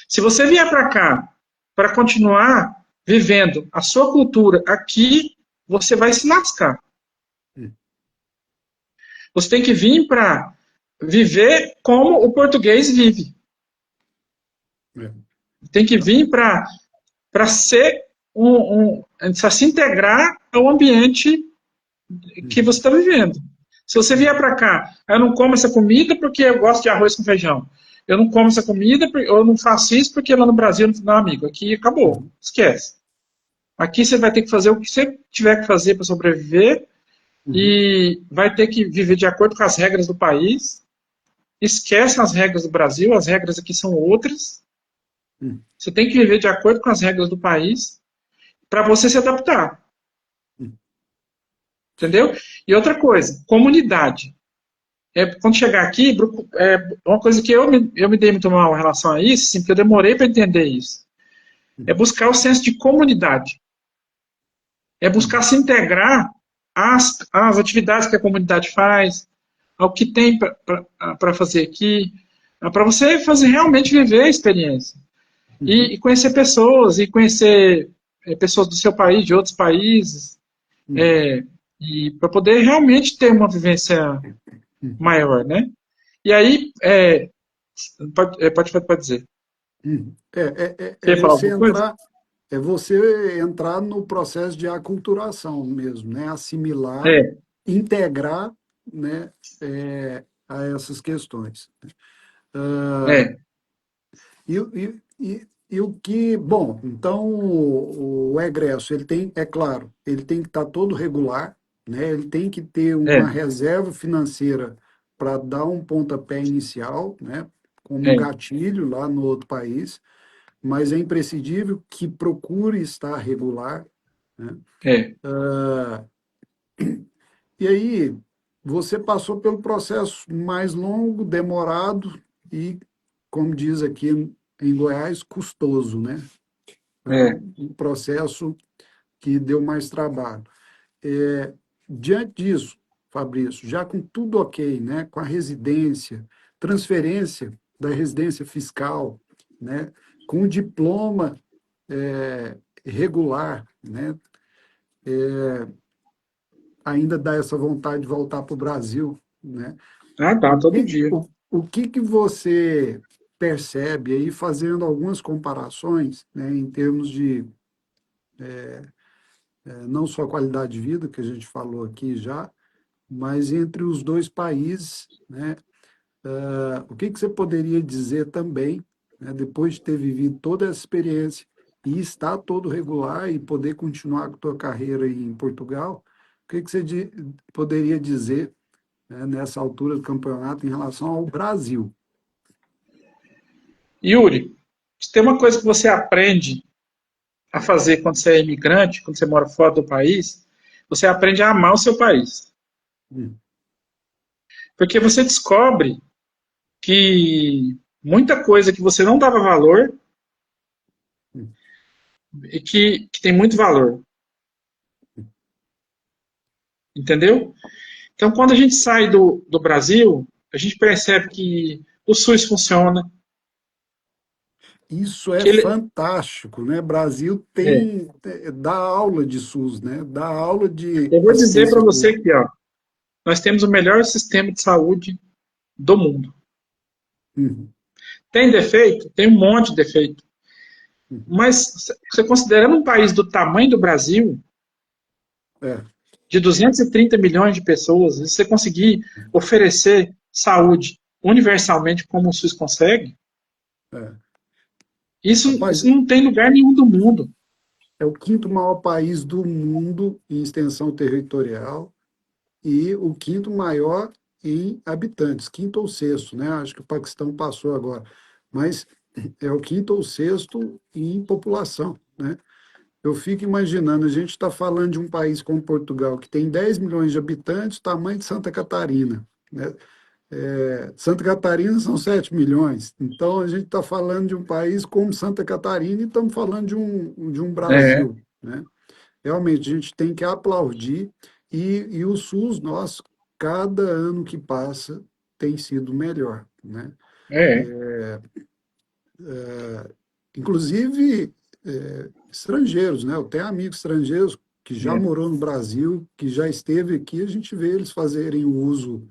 Se você vier para cá para continuar vivendo a sua cultura aqui, você vai se lascar. hum. Você tem que vir para viver como o português vive. É, Tem que vir para ser para se integrar ao ambiente que hum, você está vivendo. Se você vier para cá, eu não como essa comida porque eu gosto de arroz com feijão. Eu não como essa comida, eu não faço isso porque lá no Brasil não, amigo. Aqui acabou. hum, Esquece. Aqui você vai ter que fazer o que você tiver que fazer para sobreviver hum, e vai ter que viver de acordo com as regras do país. esquece as regras do Brasil, as regras aqui são outras. Hum, Você tem que viver de acordo com as regras do país para você se adaptar, hum, entendeu? E outra coisa, comunidade. Quando chegar aqui, uma coisa que eu me dei muito mal em relação a isso, sim, porque eu demorei para entender isso, é hum, buscar o senso de comunidade. É buscar hum, se integrar às atividades que a comunidade faz, ao que tem para fazer aqui, para você fazer realmente viver a experiência. uhum, E conhecer pessoas, e conhecer pessoas do seu país, de outros países, hum, é, e para poder realmente ter uma vivência hum, maior, né? E aí, pode dizer. É Você ia falar você alguma coisa? entrar, é você entrar no processo de aculturação mesmo, né? Assimilar, É, integrar, né? A essas questões. é, E o que, bom, então o egresso, ele tem, é claro, ele tem que estar todo regular, né? Ele tem que ter uma é, reserva financeira para dar um pontapé inicial, né? Como um é, gatilho lá no outro país, mas é imprescindível que procure estar regular, né? é. E aí você passou pelo processo mais longo, demorado e, como diz aqui em Goiás, custoso, né? É. Um processo que deu mais trabalho. É, diante disso, Fabrício, já com tudo ok, né, com a residência, transferência da residência fiscal, né, com o diploma regular, né, ainda dá essa vontade de voltar para o Brasil, né? Ah, tá, todo dia. O que que você percebe aí, fazendo algumas comparações, né, em termos de não só qualidade de vida, que a gente falou aqui já, mas entre os dois países, né, o que que você poderia dizer também, né, depois de ter vivido toda essa experiência e estar todo regular e poder continuar com a tua carreira aí em Portugal, o que que você poderia dizer, né, nessa altura do campeonato em relação ao Brasil? Yuri, se tem uma coisa que você aprende a fazer quando você é imigrante, quando você mora fora do país, você aprende a amar o seu país. Hum, Porque você descobre que muita coisa que você não dava valor hum. e que tem muito valor. Entendeu? Então, quando a gente sai do Brasil, a gente percebe que o SUS funciona, Isso é que ele. fantástico, né? Brasil É, tem, dá aula de SUS, né? Dá aula de eu vou dizer para assistência você pública. aqui, ó, nós temos o melhor sistema de saúde do mundo. Uhum, Tem defeito? Tem um monte de defeito. uhum. Mas você considerando um país do tamanho do Brasil, É, de 230 milhões de pessoas, e você conseguir oferecer saúde universalmente como o SUS consegue, é. isso Rapaz, não tem lugar nenhum do mundo. é o quinto maior país do mundo em extensão territorial e o quinto maior em habitantes, quinto ou sexto, né? Acho que o Paquistão passou agora, mas é o quinto ou sexto em população, né? Eu fico imaginando, a gente está falando de um país como Portugal, que tem 10 milhões de habitantes, tamanho de Santa Catarina, né? Santa Catarina são 7 milhões, então a gente está falando de um país como Santa Catarina e estamos falando de um É, Brasil, né? Realmente, a gente tem que aplaudir e o SUS nosso, cada ano que passa, tem sido melhor, né? é, Inclusive, estrangeiros, né? Eu tenho amigos estrangeiros que já é, morou no Brasil, que já esteve aqui, a gente vê eles fazerem o uso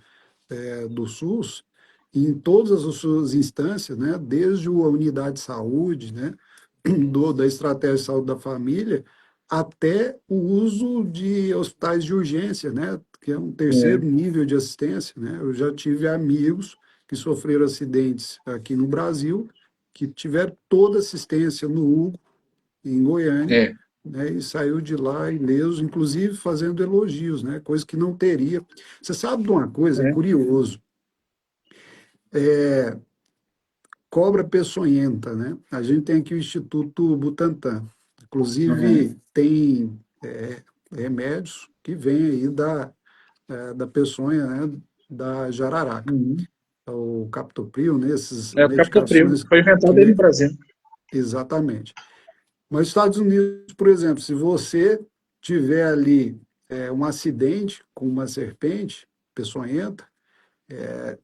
do SUS em todas as suas instâncias, né? Desde a unidade de saúde, né? Da estratégia de saúde da família, até o uso de hospitais de urgência, né? Que é um terceiro é, nível de assistência, né? Eu já tive amigos que sofreram acidentes aqui no Brasil, que tiveram toda assistência no Hugo, em Goiânia, é, né? E saiu de lá ileso, inclusive fazendo elogios, né? Coisa que não teria. Você sabe de uma coisa, é é, curioso. cobra peçonhenta, né? A gente tem aqui o Instituto Butantan. Uhum. Inclusive, tem remédios que vêm aí da peçonha, né? Da jararaca. Uhum. O captopril, né? Essas É o captopril. medicações Foi inventado que aí no vêm. Brasil. Exatamente. Mas nos Estados Unidos, por exemplo, se você tiver ali um acidente com uma serpente peçonhenta,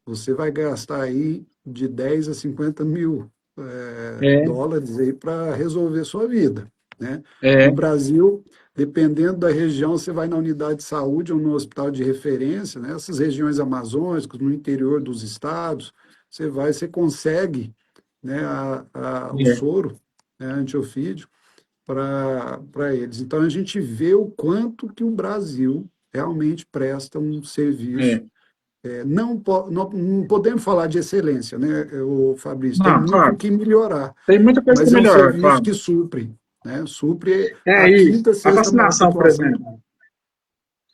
você vai gastar aí de 10 a 50 mil É, dólares aí para resolver sua vida, né? No é, Brasil, dependendo da região, você vai na unidade de saúde ou no hospital de referência, né? Essas regiões amazônicas, no interior dos estados, você consegue, né, o é, soro, né, antiofídio para eles. Então a gente vê o quanto que o Brasil realmente presta um serviço. é. Não podemos falar de excelência, né, o Fabrício? Tem Não, muito o claro. que melhorar, Tem muita coisa que mas é um melhorar, serviço claro. que supre, né? Supre É a aí, quinta, a sexta maior vacinação, por população do exemplo. mundo.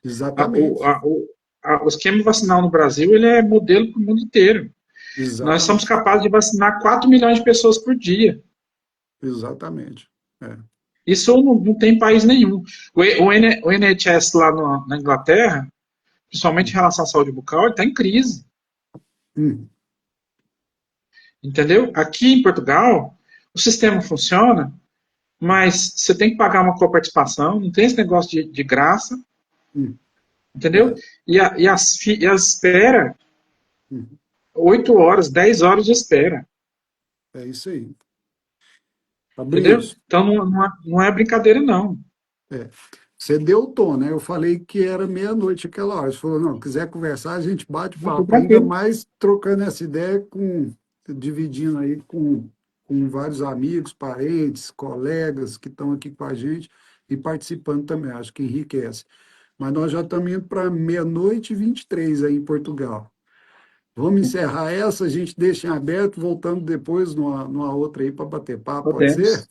A- o, Exatamente, a- o, o esquema vacinal no Brasil ele é modelo para o mundo inteiro. Nós somos exatamente, capazes de vacinar 4 milhões de pessoas por dia. exatamente. É. Isso não tem país nenhum. O NHS lá na Inglaterra, principalmente em relação à saúde bucal, ele está em crise. Hum, Entendeu? Aqui em Portugal, o sistema funciona, mas você tem que pagar uma coparticipação, não tem esse negócio de graça, hum, entendeu? é, E as espera, hum, 8 horas, 10 horas de espera, é isso aí. entendeu? Fabrício, Então não é brincadeira, não. é, você deu o tom, né? Eu falei que era meia-noite aquela hora. Você falou, não, quiser conversar, a gente bate Não, tô papo, ainda tranquilo. mais trocando essa ideia dividindo aí com vários amigos, parentes, colegas que estão aqui com a gente e participando também, acho que enriquece. Mas nós já estamos indo para meia-noite e 23 aí em Portugal. Vamos encerrar essa, a gente deixa em aberto, voltando depois numa outra aí para bater papo, pode ser? Podemos.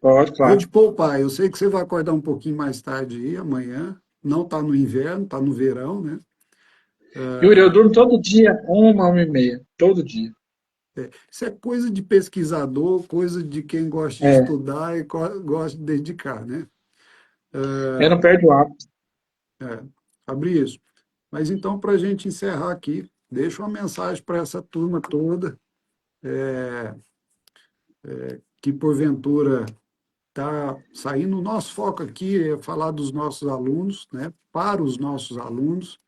Pode, Vou te claro. poupar. Eu sei que você vai acordar um pouquinho mais tarde aí, amanhã. Não está no inverno, está no verão, né? Yuri, eu durmo todo dia, 1h, 1h30. Todo dia. Isso é coisa de pesquisador, coisa de quem gosta de É. estudar e gosta de dedicar, né? Eu não perco o hábito. Fabrício, mas então, para a gente encerrar aqui, deixa uma mensagem para essa turma toda que, porventura, está saindo. O nosso foco aqui é falar dos nossos alunos, né? Para os nossos alunos,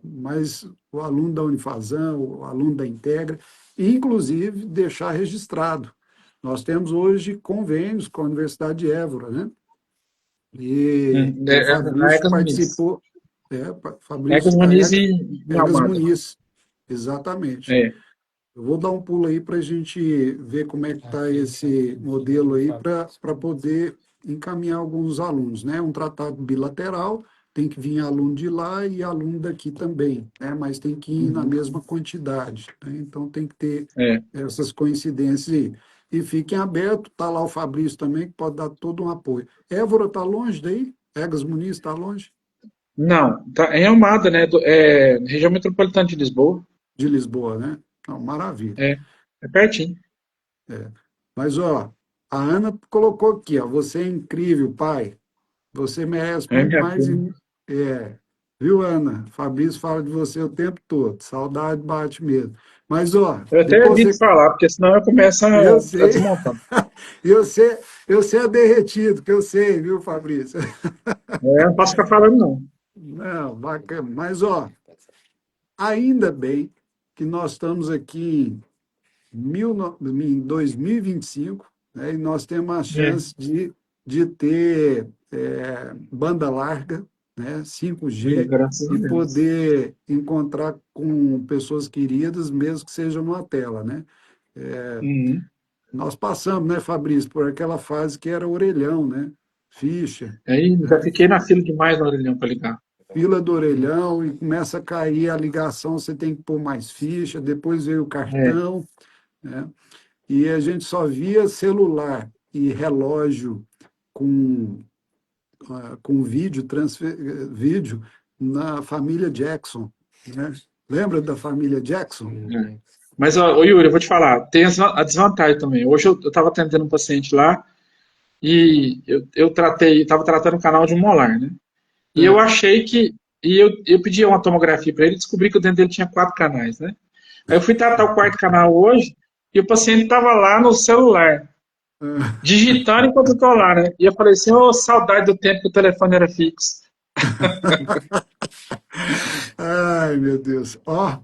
mas o aluno da Unifasam, o aluno da Integra, e, inclusive, deixar registrado. Nós temos hoje convênios com a Universidade de Évora, né? E o Na Fabrício Egas Muniz. participou, Egas Fabrício da Muniz e Egas Almada. Muniz, exatamente. É. Eu vou dar um pulo aí para a gente ver como é que está esse modelo aí para poder encaminhar alguns alunos, né? Um tratado bilateral, tem que vir aluno de lá e aluno daqui também, né? Mas tem que ir na Uhum. mesma quantidade, né? Então tem que ter É. essas coincidências aí. E fiquem abertos, está lá o Fabrício também, que pode dar todo um apoio. Évora está longe daí? Egas Muniz está longe? Não, tá em Almada, né? Região metropolitana de Lisboa. De Lisboa, né? Não, maravilha. É. É pertinho. Mas, ó, a Ana colocou aqui, ó, você é incrível, pai. Você merece É muito minha mais. prima. É, viu, Ana? Fabrício fala de você o tempo todo. Saudade bate mesmo. Mas, ó, Eu até depois evito você. falar, porque senão eu começo Eu a sei, desmontar. eu sei derretido, que eu sei, viu, Fabrício? É, não posso ficar falando, não. Não, bacana. Mas, ó, ainda bem que nós estamos aqui em 2025, né, e nós temos a É. chance de ter banda larga, né, É, 5G, graças a e Deus. poder encontrar com pessoas queridas, mesmo que seja numa tela, né? Uhum. Nós passamos, né, Fabrício, por aquela fase que era orelhão, né? Ficha, Aí já fiquei na fila demais na orelhão para ligar. fila do orelhão, e começa a cair a ligação, você tem que pôr mais ficha, depois veio o É. cartão, né? E a gente só via celular e relógio com, com vídeo na família Jackson, né? Lembra da família Jackson? Mas, ó, Yuri, eu vou te falar, tem a desvantagem também. Hoje eu estava atendendo um paciente lá e eu estava tratando o canal de um molar, né? E eu É. achei que. Eu pedi uma tomografia para ele e descobri que o dente dele tinha 4 canais, né? Aí eu fui tratar o quarto canal hoje e o paciente estava lá no celular, digitando enquanto eu tô lá, né? E eu falei assim, ô, saudade do tempo que o telefone era fixo. Ai, meu Deus. Ó,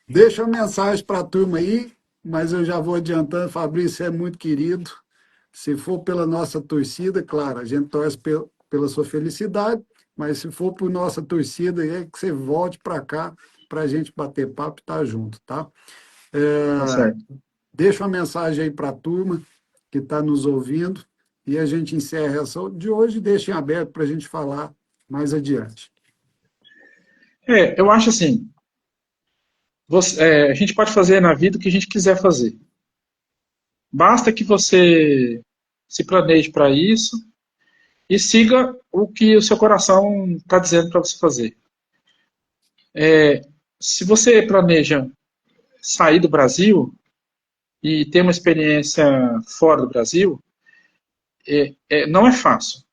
deixa uma mensagem para a turma aí, mas eu já vou adiantando. Fabrício é muito querido. Se for pela nossa torcida, claro, a gente torce pela sua felicidade, mas se for por nossa torcida, é que você volte para cá para a gente bater papo e estar junto, tá? Tá É, certo. deixa uma mensagem aí para a turma que está nos ouvindo e a gente encerra essa de hoje e deixa em aberto para a gente falar mais adiante. Eu acho assim, a gente pode fazer na vida o que a gente quiser fazer. Basta que você se planeje para isso e siga o que o seu coração está dizendo para você fazer. Se você planeja sair do Brasil e ter uma experiência fora do Brasil, não é fácil,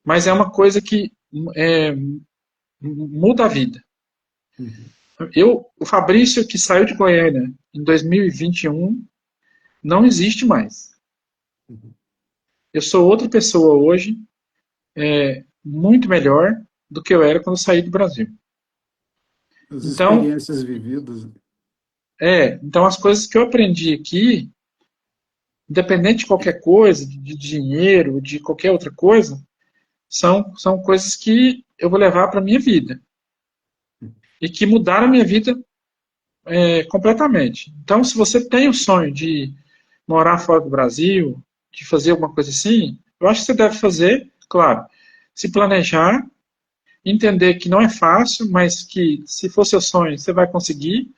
mas é uma coisa que é, muda a vida. Uhum. O Fabrício que saiu de Goiânia em 2021 não existe mais. Eu sou outra pessoa hoje, muito melhor do que eu era quando eu saí do Brasil. As Então, experiências vividas. então as coisas que eu aprendi aqui, independente de qualquer coisa, de dinheiro, de qualquer outra coisa, são coisas que eu vou levar para a minha vida e que mudaram a minha vida completamente. Então, se você tem o sonho de morar fora do Brasil, de fazer alguma coisa assim, eu acho que você deve fazer, claro, se planejar, entender que não é fácil, mas que se for seu sonho, você vai conseguir.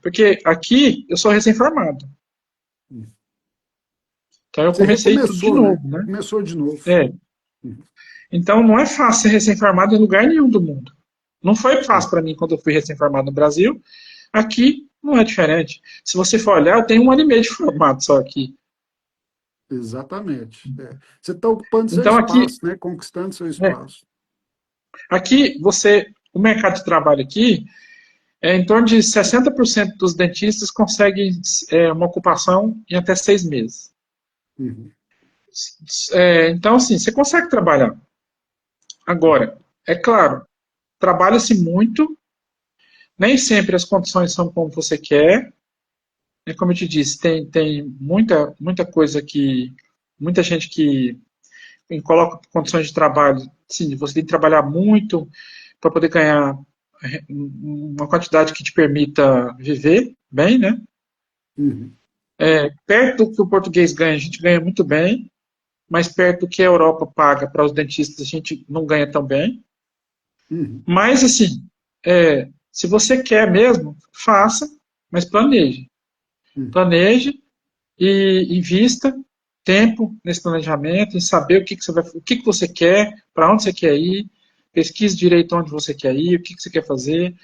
Porque aqui eu sou recém-formado. Então eu Você comecei tudo de recomeçou, né? novo, né? Começou de novo. É. Então não é fácil ser recém-formado em lugar nenhum do mundo. Não foi fácil para mim quando eu fui recém-formado no Brasil. Aqui não é diferente. Se você for olhar, eu tenho 1 ano e meio de formado só aqui. Exatamente. É. Você está ocupando seu Então espaço, né? Conquistando seu é, espaço. aqui o mercado de trabalho aqui em torno de 60% dos dentistas conseguem uma ocupação em até 6 meses. Uhum. Então, assim, você consegue trabalhar. Agora, é claro, trabalha-se muito, nem sempre as condições são como você quer. Como eu te disse, tem muita coisa que. Muita gente que coloca condições de trabalho. Sim, você tem que trabalhar muito para poder ganhar uma quantidade que te permita viver bem, né? Uhum. Perto do que o português ganha, a gente ganha muito bem, mas perto do que a Europa paga para os dentistas, a gente não ganha tão bem. Uhum. Mas, assim, se você quer mesmo, faça, mas planeje. Uhum. Planeje e invista tempo nesse planejamento, em saber o que você quer, para onde você quer ir, pesquise direito onde você quer ir, o que você quer fazer.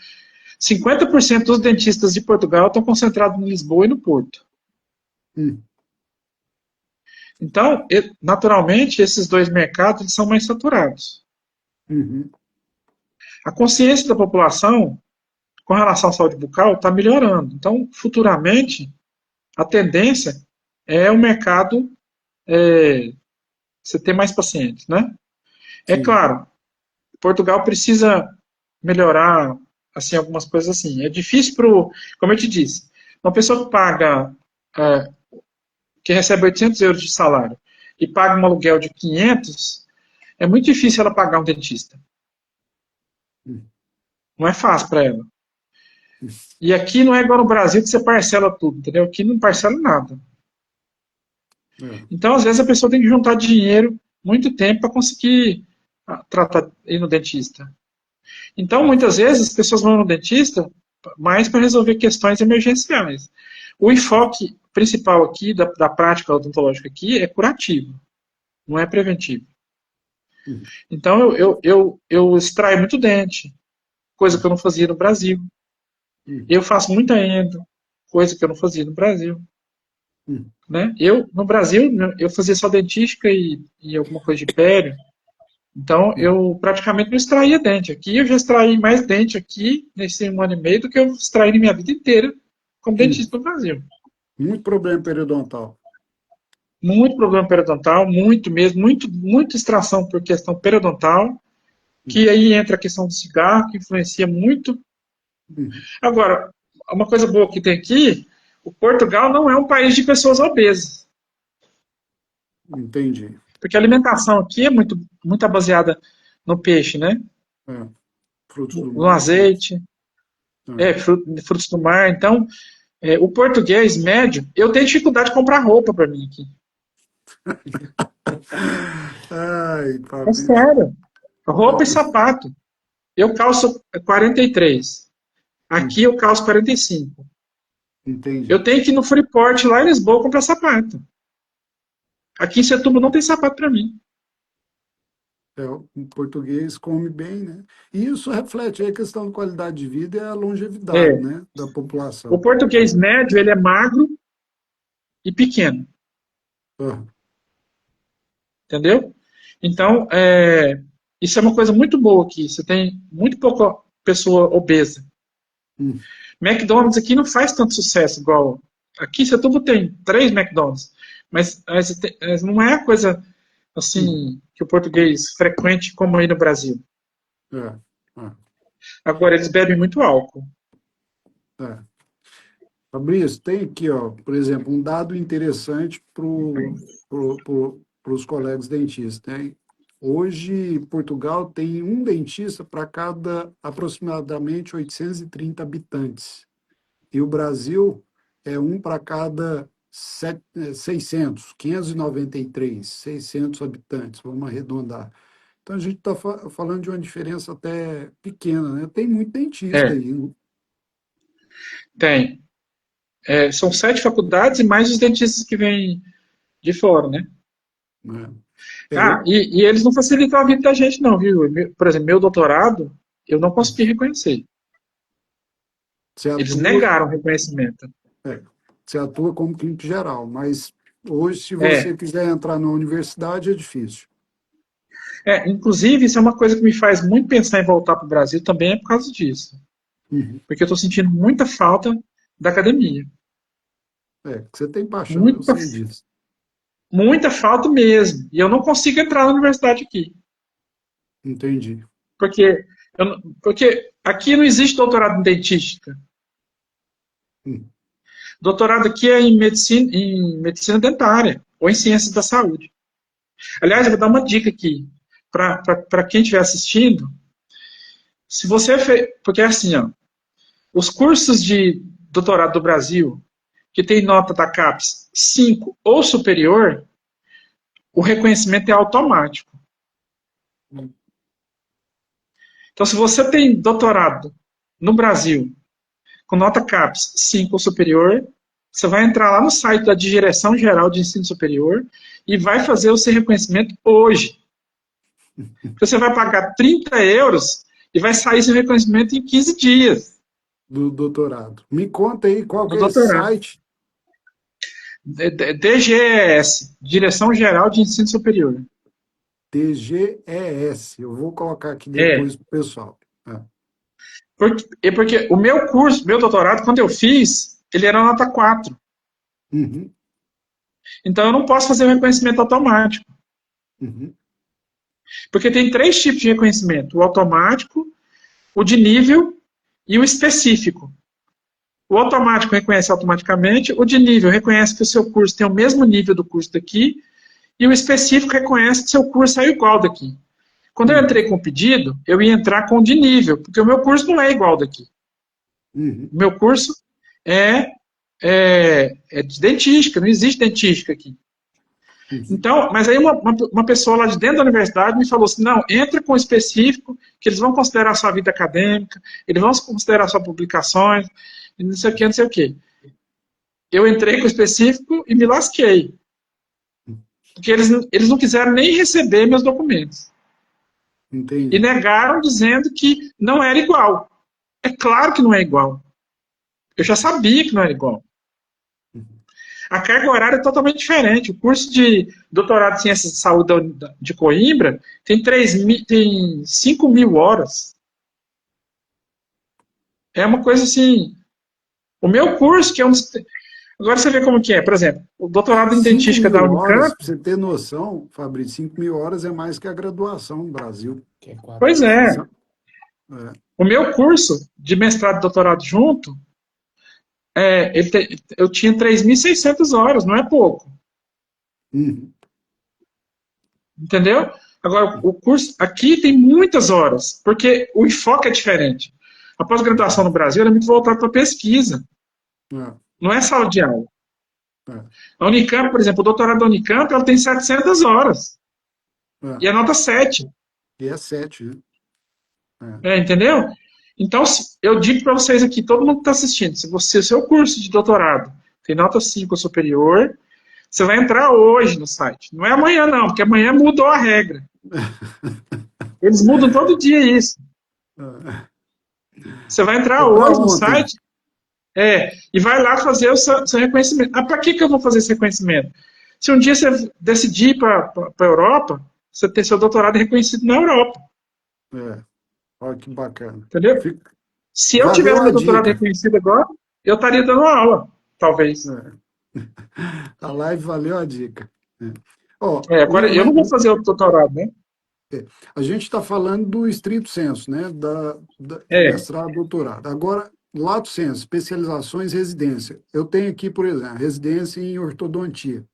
50% dos dentistas de Portugal estão concentrados em Lisboa e no Porto. Uhum. Então, naturalmente, esses dois mercados eles são mais saturados. Uhum. A consciência da população com relação à saúde bucal está melhorando. Então, futuramente, a tendência é o mercado você ter mais pacientes, né? É Sim. claro, Portugal precisa melhorar assim algumas coisas assim. É difícil como eu te disse, uma pessoa que paga é, que recebe 800 euros de salário e paga um aluguel de 500, é muito difícil ela pagar um dentista. Uhum. Não é fácil para ela. E aqui não é igual no Brasil que você parcela tudo, entendeu? Aqui não parcela nada. É. Então, às vezes, a pessoa tem que juntar dinheiro muito tempo para conseguir tratar ir no dentista. Então, muitas vezes, as pessoas vão no dentista mais para resolver questões emergenciais. O enfoque principal aqui da prática odontológica aqui é curativo, não é preventivo. Uhum. Então, eu extraio muito dente, coisa que eu não fazia no Brasil. Eu faço muita endo, coisa que eu não fazia no Brasil. Hum. Né? No Brasil, eu fazia só dentística e alguma coisa de pério. Então, eu praticamente não extraía dente. Aqui eu já extraí mais dente aqui, nesse 1 ano e meio, do que eu extraí na minha vida inteira como dentista no Brasil. Muito problema periodontal. Muito problema periodontal, muito mesmo, muita extração por questão periodontal, que aí entra a questão do cigarro, que influencia muito. Uhum. Agora, uma coisa boa que tem aqui, o Portugal não é um país de pessoas obesas, Entendi. porque a alimentação aqui é muito baseada no peixe, né? É. Frutos do No mar, peixe. azeite, frutos do mar. Então, o português médio, eu tenho dificuldade de comprar roupa para mim aqui. Ai, É Fabrício. sério. Roupa e sapato. Eu calço 43. Aqui eu calço 45. Entendi. Eu tenho que ir no Freeport lá em Lisboa comprar sapato. Aqui em Setúbal não tem sapato para mim. O português come bem, né? E isso reflete aí a questão de qualidade de vida e a longevidade, É. né, da O população. português médio, ele é magro e pequeno. Ah, Entendeu? Então, isso é uma coisa muito boa aqui. Você tem muito pouca pessoa obesa. hum, McDonald's aqui não faz tanto sucesso igual. Aqui em Setúbal tem 3 McDonald's. Mas não é a coisa assim que o português frequente como aí no Brasil. é, é, Agora, eles bebem muito álcool. é. Fabrício, tem aqui, ó, por exemplo, um dado interessante para os colegas dentistas, né? Hoje, Portugal tem um dentista para cada aproximadamente 830 habitantes. E o Brasil é um para cada 600, 593, 600 habitantes, vamos arredondar. Então, a gente está falando de uma diferença até pequena, né? Tem muito dentista É, aí, né? tem. São 7 faculdades e mais os dentistas que vêm de fora, né? Eu, E eles não facilitam a vida da gente, não, viu? Por exemplo, meu doutorado, eu não consegui reconhecer. você Eles atua, negaram o reconhecimento. é, você atua como clínico geral, mas hoje, se É, você quiser entrar na universidade, é difícil. inclusive, isso é uma coisa que me faz muito pensar em voltar para o Brasil também é por causa disso. Uhum. Porque eu estou sentindo muita falta da academia. Você tem paixão, eu Muita, sei disso. muita falta mesmo. E eu não consigo entrar na universidade aqui. Entendi. Porque aqui não existe doutorado em dentística. Hum. Doutorado aqui é em medicina dentária ou em ciências da saúde. Aliás, eu vou dar uma dica aqui para quem estiver assistindo. Se você fez, porque é assim, ó, os cursos de doutorado do Brasil que tem nota da CAPES 5 ou superior, o reconhecimento é automático. Então, se você tem doutorado no Brasil com nota CAPES 5 ou superior, você vai entrar lá no site da Direção Geral de Ensino Superior e vai fazer o seu reconhecimento hoje. Você vai pagar 30 euros e vai sair seu reconhecimento em 15 dias Do doutorado. Me conta aí qual que do é esse doutorado. site. DGES, Direção Geral de Ensino Superior. DGES. Eu vou colocar aqui É. depois para o pessoal. Porque o meu curso, meu doutorado, quando eu fiz, ele era nota 4. Uhum, Então eu não posso fazer o reconhecimento automático. uhum, Porque tem 3 tipos de reconhecimento: o automático, o de nível e o específico. O automático reconhece automaticamente, o de nível reconhece que o seu curso tem o mesmo nível do curso daqui, e o específico reconhece que seu curso é igual daqui. Quando eu uhum, entrei com o pedido, eu ia entrar com o de nível, porque o meu curso não é igual daqui. uhum, O meu curso é, é de dentística, não existe dentística aqui. uhum. Então, mas aí uma pessoa lá de dentro da universidade me falou assim, não, entra com o específico, que eles vão considerar a sua vida acadêmica, eles vão considerar suas publicações, e não sei o que, não sei o que. Eu entrei com o específico e me lasquei. Porque eles não quiseram nem receber meus documentos. E entendi. negaram dizendo que não era igual. É claro que não é igual. Eu já sabia que não era igual. A carga horária é totalmente diferente. O curso de doutorado em Ciências de Saúde de Coimbra tem 5 mil horas. É uma coisa assim. O meu curso, que é um dos. Agora você vê como que é. Por exemplo, o doutorado em 5 dentística da mil horas, Unicamp. para você ter noção, Fabrício, 5 mil horas é mais que a graduação no Brasil. Que é 4 Pois anos. é. Sa- É, O meu curso de mestrado e doutorado junto, eu tinha 3.600 horas, não é pouco. uhum, Entendeu? Agora, o curso aqui tem muitas horas, porque o enfoque é diferente. A pós-graduação no Brasil era muito voltada para pesquisa, é, não é sala de aula. é, A Unicamp, por exemplo, o doutorado da Unicamp, ela tem 700 horas, é. e a nota 7. E é 7, né? Entendeu? Então, eu digo para vocês aqui, todo mundo que está assistindo, se você, o seu curso de doutorado tem nota 5 ou superior, você vai entrar hoje no site. Não é amanhã, não, porque amanhã mudou a regra. Eles mudam todo dia isso. É. Você vai entrar Foi para hoje no ontem. site e vai lá fazer o seu reconhecimento. Ah, para que eu vou fazer esse reconhecimento? Se um dia você decidir ir para a Europa, você ter seu doutorado reconhecido na Europa. É, olha que bacana. Entendeu? Fica- Se eu Valeu tivesse a meu doutorado dica. reconhecido agora, eu estaria dando aula, talvez. É. A live valeu a dica. É. Ó, Agora, eu não vou fazer o doutorado, né? a gente está falando do estrito senso, né? De É, mestrado, doutorado. Agora, lato senso, especializações, residência. Eu tenho aqui, por exemplo, residência em ortodontia.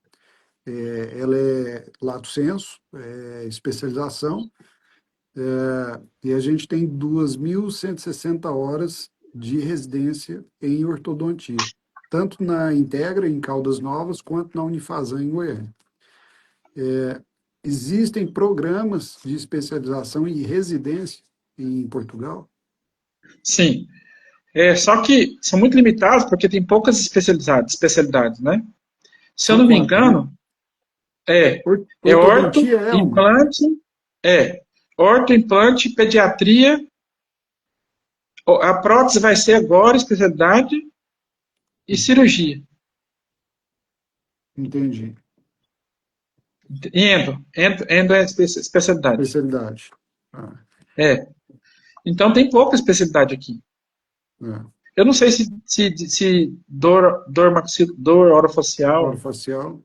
Ela é lato senso, especialização, e a gente tem 2.160 horas de residência em ortodontia, tanto na Integra, em Caldas Novas, quanto na Unifasam, em Goiânia. Existem programas de especialização e residência em Portugal? sim. Só que são muito limitados porque tem poucas especialidades, né? Se eu São não me quatro, né? engano, é, é orto, Ortodontia é uma. implante, é, orto, implante, pediatria, a prótese vai ser agora especialidade e cirurgia. Entendi. E endo é especialidade. Especialidade. Ah, É. Então tem pouca especialidade aqui. é. Eu não sei se dor orofacial, Orofacial.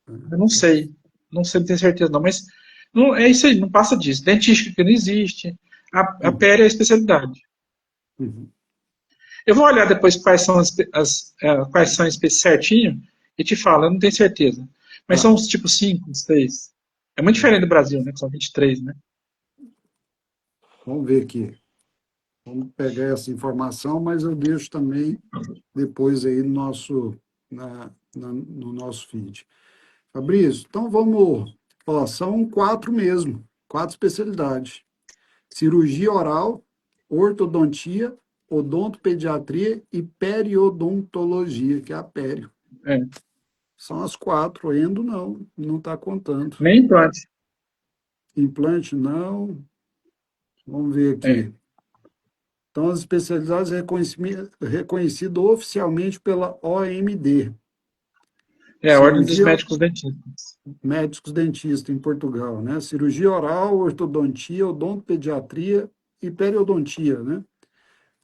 eu não sei. Não sei, não tenho certeza não, mas não, é isso aí, não passa disso. Dentística que não existe. A Uhum, pele é a especialidade. uhum. Eu vou olhar depois quais são certinho e te falo, eu não tenho certeza. Mas Tá. são uns tipo 5, 6. É muito diferente do Brasil, né? Que são 23, né? Vamos ver aqui. Vamos pegar essa informação, mas eu deixo também depois aí no nosso feed. Fabrício, então vamos. Ó, são 4 mesmo, 4 especialidades: cirurgia oral, ortodontia, odontopediatria e periodontologia, que é a pério. É. São as 4. Endo não está contando. Nem implante. Implante não. Vamos ver É. aqui. Então, as especialidades reconhecidas oficialmente pela OMD, É a Ordem dos cirurgia Médicos Dentistas. médicos dentistas em Portugal, né? Cirurgia oral, ortodontia, odontopediatria e periodontia, né?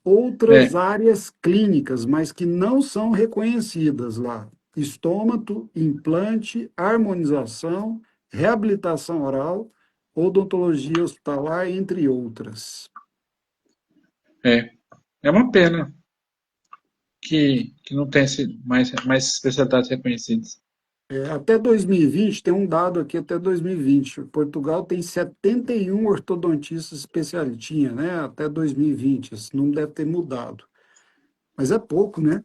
Outras É. áreas clínicas, mas que não são reconhecidas lá: estômago, implante, harmonização, reabilitação oral, odontologia hospitalar, entre outras. É. É uma pena que não tenha mais especialidades reconhecidas. Até 2020, tem um dado aqui, até 2020, Portugal tem 71 ortodontistas especialistas, tinha, né? Até 2020, esse número deve ter mudado. Mas é pouco, né?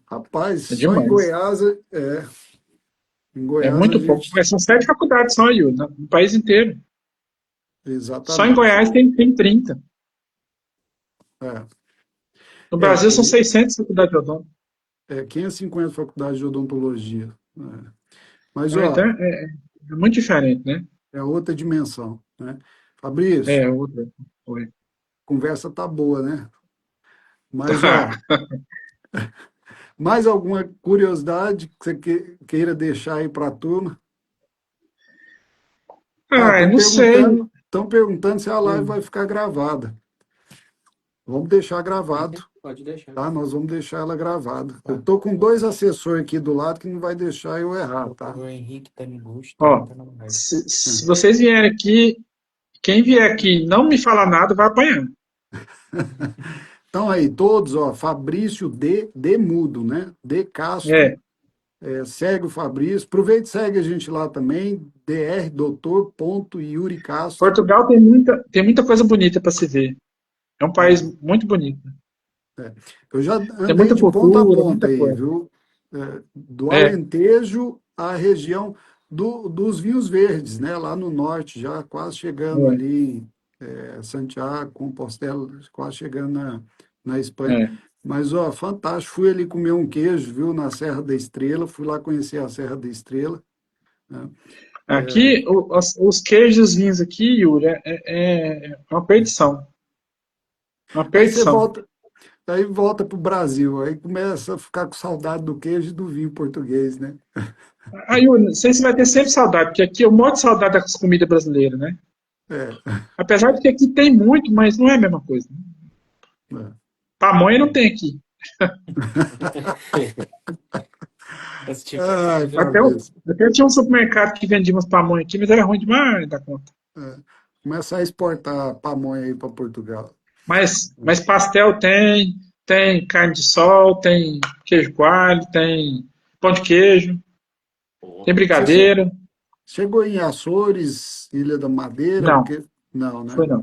Rapaz, É só em demais. Goiás, em É Goiás a muito pouco. gente, Mas são 7 faculdades só, Yuri, no país inteiro. Só em exatamente, Goiás tem 30. é, No Brasil são tem 600 faculdades de odonto. 550 faculdades de odontologia, Mas, Então ó, é muito diferente, né? é outra dimensão, né? Fabrício, Outra. Oi. conversa tá boa, né? Mas, ó, mais alguma curiosidade que você queira deixar aí para a turma? Ah, Ah, eu não sei. estão perguntando se a live Hum. vai ficar gravada. Vamos deixar gravado, Pode deixar. tá? Nós vamos deixar ela gravada. Eu Tá. tô com dois assessores aqui do lado que não vai deixar eu errar, tá? O Henrique Taniguchi também Ó, tá na live. se vocês vierem aqui, quem vier aqui e não me falar nada vai apanhar. Então aí, todos, ó, Fabrício D Mudo, né? D Castro, É, segue o Fabrício. Aproveita e segue a gente lá também, Dr. Yuri Castro. Portugal tem muita coisa bonita para se ver. É um país muito bonito. Eu já Tem andei muita de ponta a cultura, ponta muita aí, coisa. viu? Do É, Alentejo à região dos vinhos verdes, né? Lá no norte, já quase chegando é, ali em Santiago, Compostela, quase chegando na Espanha. é. Mas, ó, fantástico. Fui ali comer um queijo, viu? Na Serra da Estrela. Fui lá conhecer a Serra da Estrela, né? Aqui, os queijos e os vinhos aqui, Yuri, é uma perdição. Uma Aí você perdição. volta, aí volta para o Brasil, aí começa a ficar com saudade do queijo e do vinho português, né? Aí, Yuri, não sei se vai ter sempre saudade, porque aqui eu morro de saudade das comidas brasileiras, né? É, Apesar de que aqui tem muito, mas não é a mesma coisa. é. Pamonha não tem aqui. Esse tipo Ai, de- Fabrício. Até tinha um supermercado que vendia umas pamonhas aqui, mas era ruim demais da conta. Começa a exportar pamonha aí para Portugal. Mas pastel tem carne de sol, tem queijo coalho, tem pão de queijo, tem Você che- brigadeiro. chegou em Açores, Ilha da Madeira? Não, Porque... Não, né? foi não.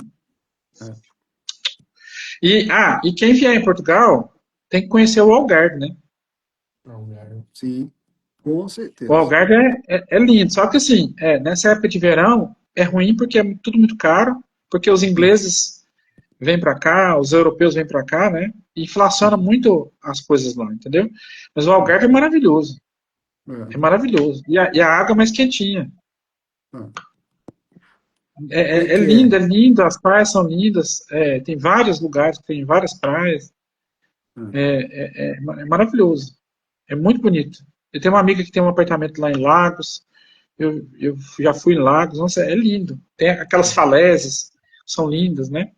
E quem vier em Portugal tem que conhecer o Algarve, né? Não, cara. Sim, com O certeza. Algarve é lindo, só que assim, nessa época de verão é ruim porque é tudo muito caro, porque os ingleses vêm para cá, os europeus vêm para cá, né? E inflaciona muito as coisas lá, entendeu? Mas o Algarve é maravilhoso, é É, maravilhoso. E a água é mais quentinha. é. Como é É que lindo, é é? lindo, as praias são lindas, tem vários lugares, tem várias praias, É. é maravilhoso, é muito bonito. Eu tenho uma amiga que tem um apartamento lá em Lagos, eu já fui em Lagos, nossa, é lindo. Tem aquelas falésias, são lindas, né?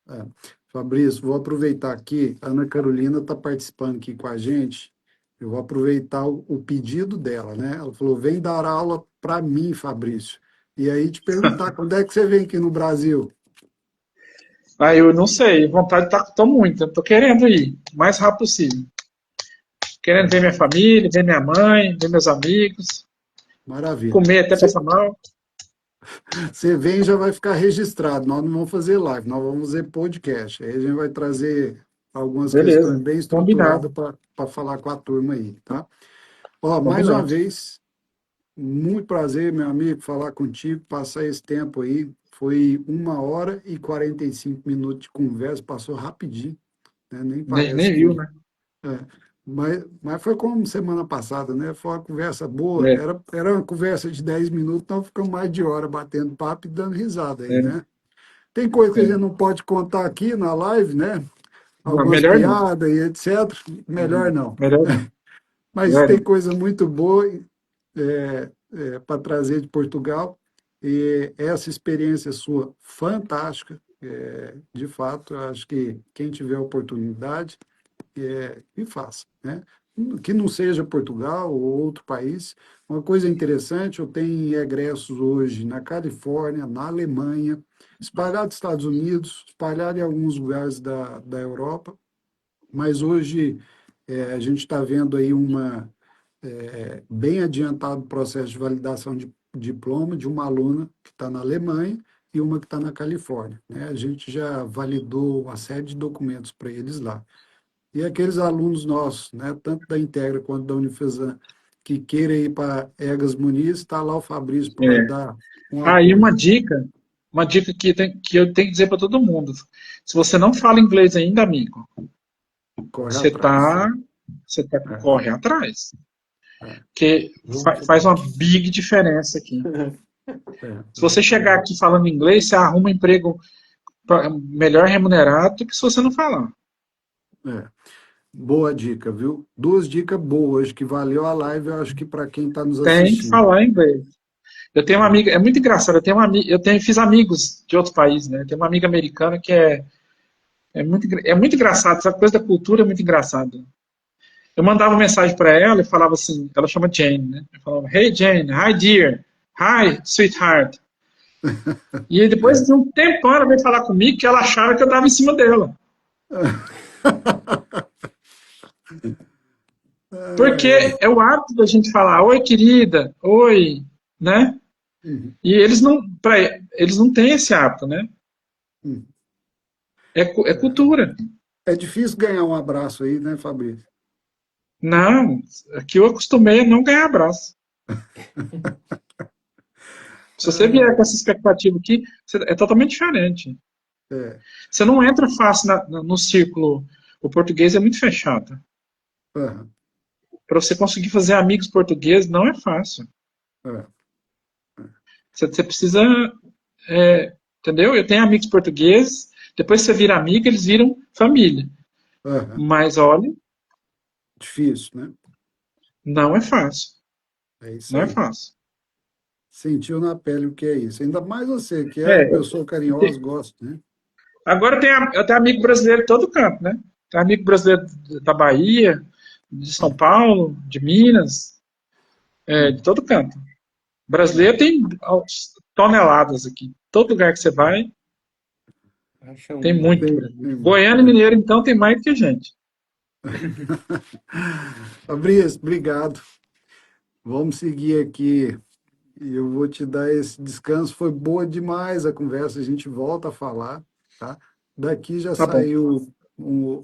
É. Fabrício, vou aproveitar aqui, a Ana Carolina está participando aqui com a gente. Eu vou aproveitar o pedido dela, né? Ela falou: vem dar aula para mim, Fabrício. E aí te perguntar quando é que você vem aqui no Brasil? Aí eu não sei, vontade tá, tô muito, eu tô querendo ir, o mais rápido possível. Querendo ver minha família, ver minha mãe, ver meus amigos, Maravilha. comer até passar mal. Você vem e já vai ficar registrado. Nós não vamos fazer live, nós vamos fazer podcast. Aí a gente vai trazer algumas questões Beleza, bem combinado, estruturadas para falar com a turma aí, tá? Ó, mais uma combinado. vez, muito prazer, meu amigo, falar contigo, passar esse tempo aí. Foi 1 hora e 45 minutos de conversa, passou rapidinho, né? Nem parece Nem viu, que. né? É. Mas foi como semana passada, né? Foi uma conversa boa. É, Era uma conversa de 10 minutos, nós ficamos mais de hora batendo papo e dando risada aí, é, né? Tem coisa que a é. gente não pode contar aqui na live, né? Não, Algumas melhor não. piadas e etc. Melhor não. Melhor não. Mas Melhor tem não. coisa muito boa para trazer de Portugal. E essa experiência sua, fantástica. De fato, eu acho que quem tiver oportunidade, e faça, né? Que não seja Portugal ou outro país. Uma coisa interessante, eu tenho egressos hoje na Califórnia, na Alemanha, espalhado nos Estados Unidos, espalhado em alguns lugares da Europa, mas hoje a gente está vendo aí bem adiantado o processo de validação de diploma de uma aluna que está na Alemanha e uma que está na Califórnia, né? A gente já validou uma série de documentos para eles lá. E aqueles alunos nossos, né, tanto da Integra quanto da Unifesan, que queira ir para Egas Muniz, está lá o Fabrício para É. dar um Aí apoio. uma dica que eu tenho que dizer para todo mundo. Se você não fala inglês ainda, amigo, Corre você atrás. tá, você tá, É, corre atrás. é. Porque Junto, faz né? uma big diferença aqui. É, Se você chegar aqui falando inglês, você arruma um emprego melhor remunerado do que se você não falar. é. Boa dica, viu? Duas dicas boas que valeu a live, eu acho que para quem está nos Tem que assistindo. falar inglês. Eu tenho uma amiga, é muito engraçado, fiz amigos de outros países, né? Tem uma amiga americana que é muito engraçado, essa coisa da cultura é muito engraçada. Eu mandava mensagem para ela e falava assim, ela chama Jane, né? Eu falava, Hey Jane, hi dear, hi sweetheart. E aí, depois de um tempão ela veio falar comigo que ela achava que eu estava em cima dela. Porque é o hábito da gente falar, oi querida, oi, né? Uhum, E eles não têm esse hábito, né? uhum. É cultura. É difícil ganhar um abraço aí, né, Fabrício? Não, aqui eu acostumei a não ganhar abraço. Se você vier com essa expectativa aqui, é totalmente diferente. É, Você não entra fácil no círculo. O português é muito fechado. aham, Para você conseguir fazer amigos portugueses, não é fácil. é, Você precisa. Entendeu? Eu tenho amigos portugueses, depois que você vira amigo, eles viram família. aham. Mas olha, Difícil, né? não é fácil. É isso Não é aí. fácil. Sentiu na pele o que é isso. Ainda mais você, que é uma É, pessoa carinhosa, gosta, né? agora eu tenho amigo brasileiro de todo canto, né? Tem amigo brasileiro da Bahia, de São Paulo, de Minas, de Hum, todo canto. é. Brasileiro tem toneladas aqui. Todo lugar que você vai, Acha tem um muito aí. brasileiro. Goiânia e Mineiro, então, tem mais do que gente. Fabrício, obrigado. Vamos seguir aqui. E eu vou te dar esse descanso. Foi boa demais a conversa, a gente volta a falar, tá? Daqui já Tá bom. saiu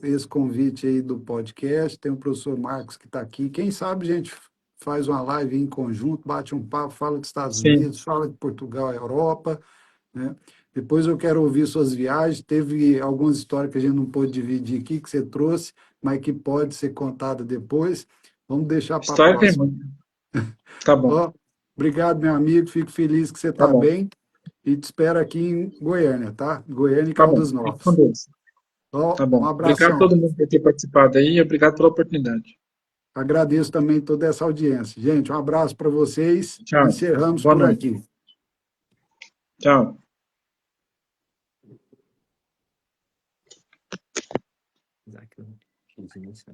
esse convite aí do podcast, tem o professor Marcos que está aqui. Quem sabe a gente faz uma live em conjunto, bate um papo, fala dos Estados Sim. Unidos, fala de Portugal, Europa, né? Depois eu quero ouvir suas viagens. Teve algumas histórias que a gente não pôde dividir aqui, que você trouxe, mas que pode ser contada depois. Vamos deixar para a História tem próxima. muito. Tá bom. Ó, obrigado, meu amigo. Fico feliz que você Tá está bom. bem e te espero aqui em Goiânia, tá? Goiânia e Tá bom. Caldas Fique com Novas. Deus. Ó, Tá um bom. Obrigado a abração. todo mundo por ter participado aí e obrigado pela oportunidade. Agradeço também toda essa audiência. Gente, um abraço para vocês. Tchau. Encerramos Boa por noite. aqui. Tchau. Isaac, 15 minutos.